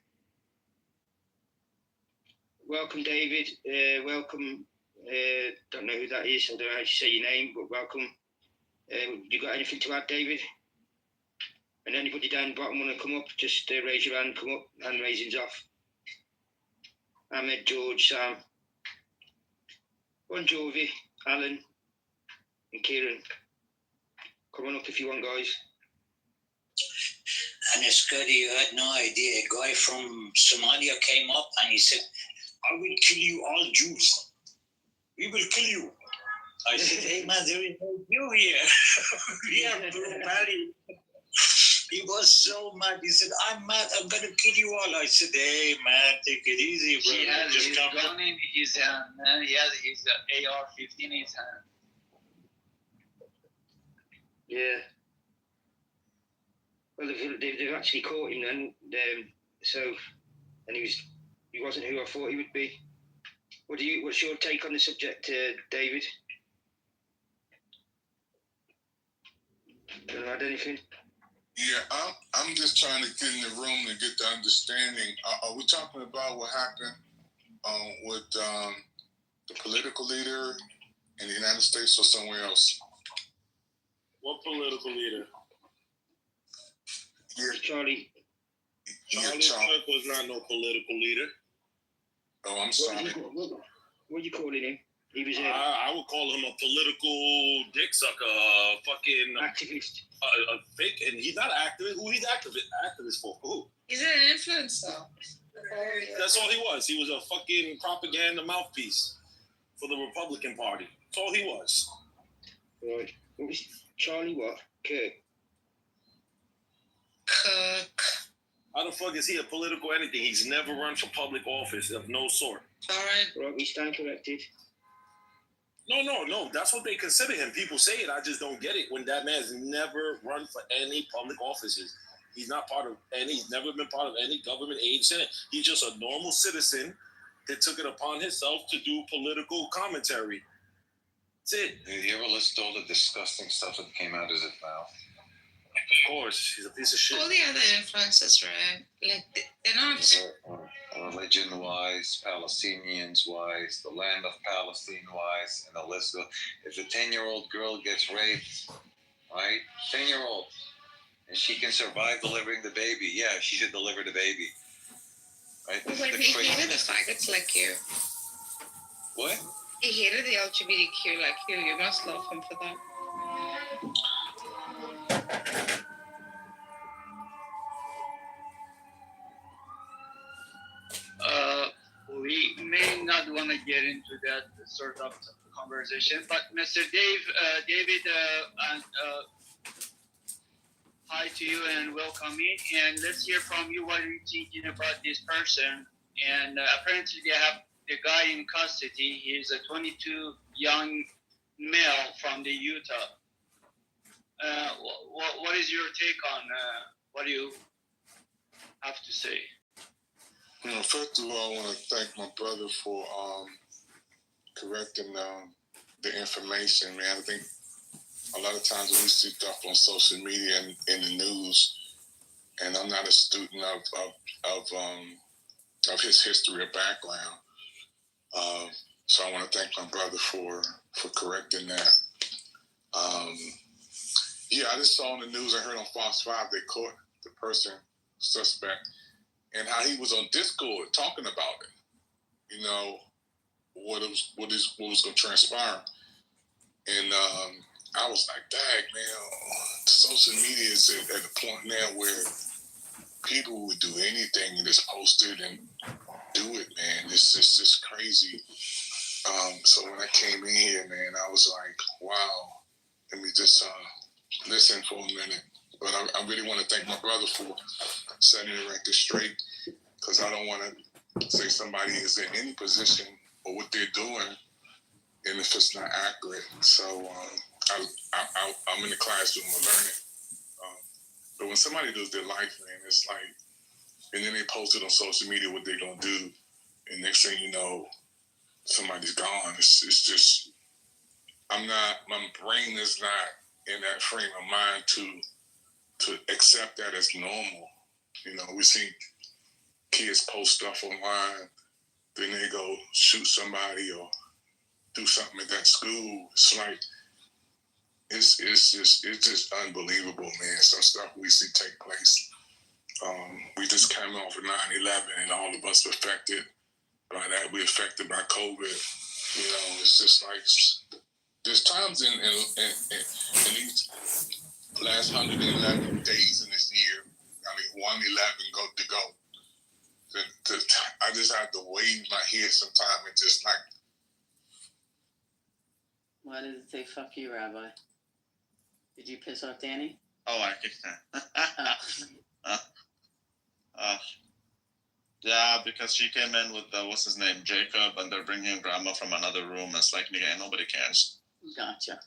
Welcome, David. Welcome. Don't know who that is. I don't know how to say your name, but welcome. You got anything to add, David? And anybody down the bottom want to come up? Just raise your hand. Come up. Hand raising's off. Ahmed, George, Sam, Bon Jovi, Alan, and Kieran. Come on up if you want, guys. And Scotty, you had no idea. A guy from Somalia came up and he said, I will kill you all Jews. We will kill you. I said, hey man, there is no Jew here. We are Bali. He was so mad. He said, I'm mad. I'm going to kill you all. I said, hey man, take it easy, bro. He has Just his come gun in his hand, man. He has his AR-15 in his hand. Yeah. Well, they've actually caught him then. And he wasn't who I thought he would be. What's your take on the subject, David? Do you want to add anything? Yeah, I'm just trying to get in the room to get the understanding. Are we talking about what happened with the political leader in the United States or somewhere else? What political leader? Yeah, Charlie Kirk was not no political leader. Oh, I'm sorry. What are you calling him? He was I would call him a political dick sucker, fucking activist. A fake, and he's not an activist. Who he's activist for? Who? He's an influencer. That's all he was. He was a fucking propaganda mouthpiece for the Republican Party. That's all he was. Right. What was Charlie? What? Kirk. How the fuck is he a political anything? He's never run for public office of no sort. All right. Right, we stand corrected. No. That's what they consider him. People say it. I just don't get it. When that man's never run for any public offices. He's not part of any. He's never been part of any government agency. He's just a normal citizen that took it upon himself to do political commentary. That's it. Did you ever listen to all the disgusting stuff that came out of his mouth? Of course, he's a piece of shit. All the other influencers, right? Like they're not. Religion-wise, Palestinians-wise, the land of Palestine-wise, and the list goes. If a 10-year-old girl gets raped, right, 10-year-old, and she can survive delivering the baby, yeah, she should deliver the baby. Right? But he hated the faggots like you. What? He hated the LGBTQ like you. You must love him for that. We may not want to get into that sort of conversation, but Mr. David, hi to you and welcome in. And let's hear from you what you're thinking about this person. And apparently they have the guy in custody. He's a 22 young male from the Utah. What is your take on what do you have to say? First of all, I want to thank my brother for correcting the information, man. I think a lot of times when we see stuff on social media and in the news, and I'm not a student of his history or background, so I want to thank my brother for correcting that. Yeah, I just saw on the news, I heard on Fox 5, they caught the person, suspect, and how he was on Discord talking about it, you know, what was going to transpire. And I was like, dang, man, social media is at a point now where people would do anything and just post it and do it, man. It's just crazy. So when I came in here, man, I was like, wow, let me just listen for a minute. But I really want to thank my brother for setting the record straight, because I don't want to say somebody is in any position or what they're doing, and if it's not accurate. So I'm in the classroom of learning. But when somebody does their life, man, it's like, and then they post it on social media what they're going to do, and next thing you know, somebody's gone. It's just, my brain is not in that frame of mind to to accept that as normal. You know, we see kids post stuff online, then they go shoot somebody or do something at that school. It's like it's just unbelievable, man. Some stuff we see take place. We just came off of 9/11, and all of us affected by that. We affected by COVID. You know, it's just like there's times in these last 111 days in this year. I mean, 111 to go. I just have to wave my head sometime and just like. Why does it say "fuck you, Rabbi"? Did you piss off Danny? Oh, I kicked her. Yeah, because she came in with what's his name, Jacob, and they're bringing grandma from another room. It's like, nigga, nobody cares. Gotcha.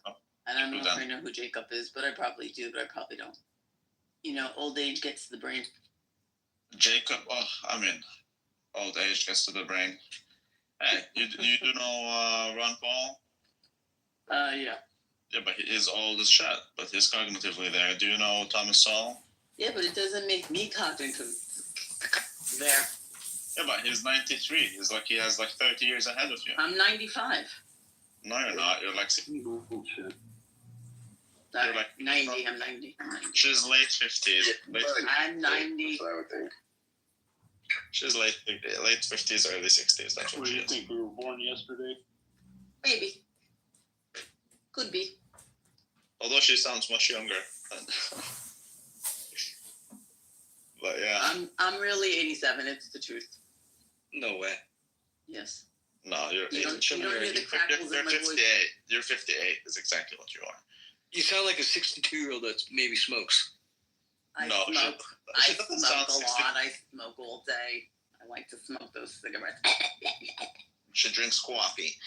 I don't know if I know who Jacob is, but I probably do, but I probably don't. You know, old age gets to the brain. Jacob, old age gets to the brain. Hey, you do know Ron Paul? Yeah. Yeah, but he is old as shit, but he's cognitively there. Do you know Thomas Sowell? Yeah, but it doesn't make me cognitive there. Yeah, but he's 93. He's like, he has like 30 years ahead of you. I'm 95. No, you're not. You're like... Bullshit. You're like 90. I'm 90. She's late 50s. I'm 90. I would think. She's late 50s, early 60s. That's what she is. Think we were born yesterday? Maybe. Could be. Although she sounds much younger. But yeah. I'm really 87. It's the truth. No way. Yes. No, you're You don't hear the crackles in my 58. voice. You're 58 is exactly what you are. You sound like a 62-year-old that maybe smokes. I No, smoke. she I doesn't smoke sound a 60. lot. I smoke all day. I like to smoke those cigarettes. She drinks coffee.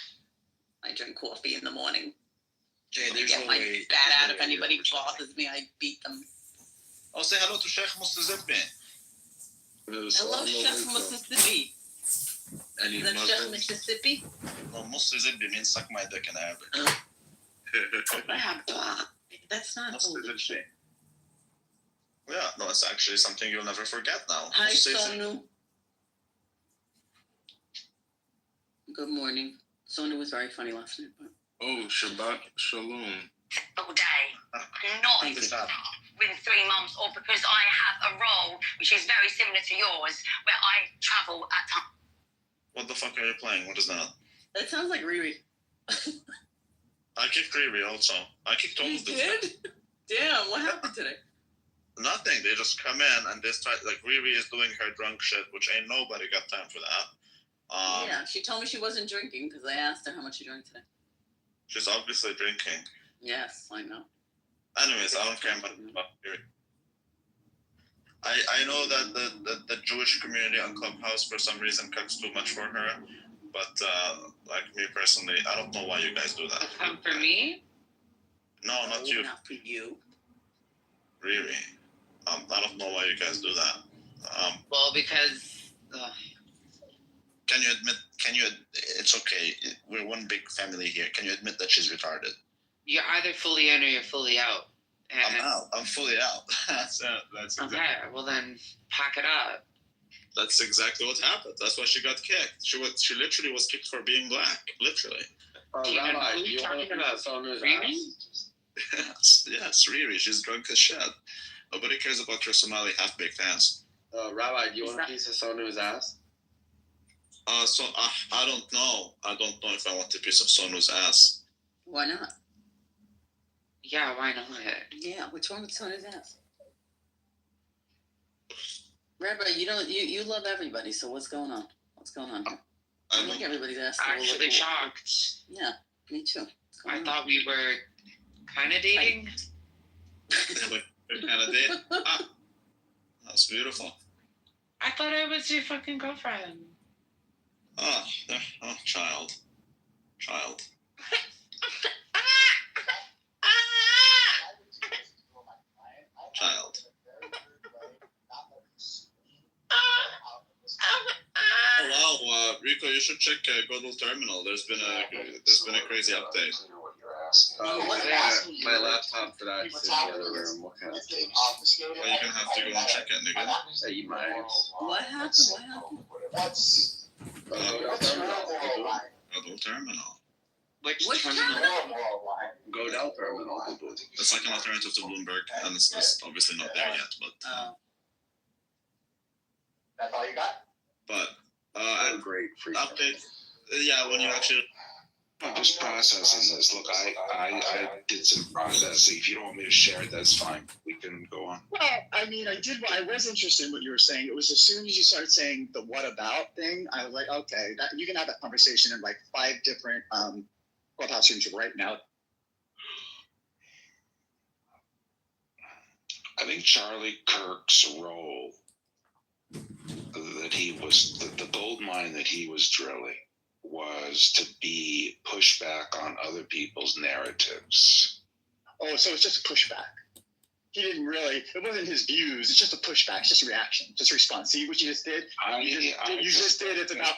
I drink coffee in the morning. Jay, I there's get no my way. spat out. If anybody bothers me, I beat them. Oh, say hello to Sheikh Mustazibbi. Hello, Chef Mississippi. Any Is that Chef Mississippi? No, Mustazibbi means suck my dick in Arabic. That's not holy shit. Yeah, no, it's actually something you'll never forget now. Hi, Mustazibbi. Sonu. Good morning. Sonu was very funny last night. But... Oh, Shabbat Shalom. All day, not within 3 months, or because I have a role which is very similar to yours, where I travel at times. What the fuck are you playing? What is that? That sounds like Riri. I kicked Riri also. I kicked all You of them. did? Damn, what happened today? Nothing. They just come in and they start, like, Riri is doing her drunk shit, which ain't nobody got time for that. Yeah, she told me she wasn't drinking because I asked her how much she drank today. She's obviously drinking. Yes, I know. Anyways, I don't care about Riri. I know that the Jewish community on Clubhouse for some reason cooks too much for her, but like me personally, I don't know why you guys do that. For me? No, not you. Not for you. Riri. I don't know why you guys do that. Well, because... Can you, it's okay, we're one big family here. Can you admit that she's retarded? You're either fully in or you're fully out. I'm out. I'm fully out. That's exactly. Okay, well then, pack it up. That's exactly what happened. That's why she got kicked. She literally was kicked for being black. Literally. Rabbi, do you want to put this on his ass? Yes, Riri. She's drunk as shit. Nobody cares about your Somali half-baked ass. Rabbi, do you want a piece of Sonu's ass? So I don't know. I don't know if I want a piece of Sonu's ass. Why not? Yeah, why not? Yeah, what's wrong with Sonu's ass? Rabbi, you love everybody, so what's going on? What's going on here? I like everybody's ass. Actually shocked. Yeah, me too. I thought we were kind of dating. We're kind of dating. That's beautiful. I thought I was your fucking girlfriend. Oh, child. Child. Oh wow, Rico, you should check Godel Terminal. There's been a crazy update. My laptop that I sit in the other room. What kind of things? Well, you're gonna have to go and check it, nigga. Hey, you might. What happened? Adult terminal. Which terminal? Godel terminal. It's like an alternative to Bloomberg, and it's obviously not there yet, but. That's all you got? But great free update. Yeah, when you actually. I'm just processing this. Look, I did some processing. If you don't want me to share it, that's fine. We can go on. Well, I mean, I was interested in what you were saying. It was as soon as you started saying the "what about" thing, I was like, okay, you can have that conversation in like 5 different clubhouse rooms right now. I think Charlie Kirk's role that he was the gold mine that he was drilling was to be pushback on other people's narratives. Oh, so it's just a pushback. He didn't really. It wasn't his views. It's just a pushback. It's just a reaction. Just a response. See what you just did? You just did. It's about.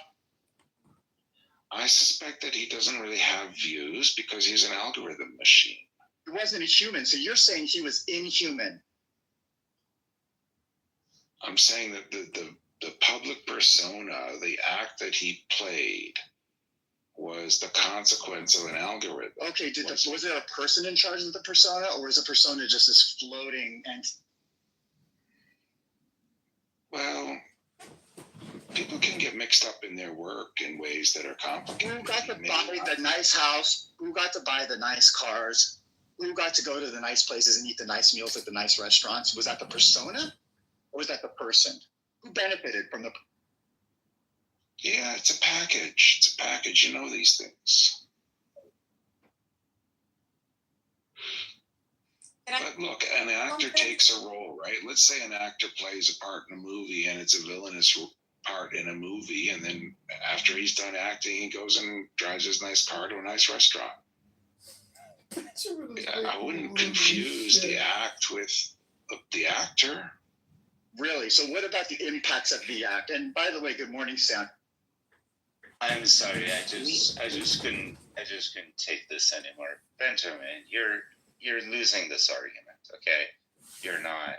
I suspect that he doesn't really have views because he's an algorithm machine. He wasn't a human. So you're saying he was inhuman. I'm saying that the public persona, the act that he played, was the consequence of an algorithm. Okay, was it a person in charge of the persona, or was the persona just this floating entity? Well, people can get mixed up in their work in ways that are complicated. Who got to buy the nice house? Who got to buy the nice cars? Who got to go to the nice places and eat the nice meals at the nice restaurants? Was that the persona, or was that the person? Who benefited from the? Yeah, it's a package. It's a package. You know these things. But look, an actor takes a role, right? Let's say an actor plays a part in a movie and it's a villainous part in a movie. And then after he's done acting, he goes and drives his nice car to a nice restaurant. I wouldn't confuse the act with the actor. Really? So what about the impacts of the act? And by the way, good morning, Sam. I'm sorry, I just couldn't take this anymore. Benjamin, you're losing this argument, okay? You're not.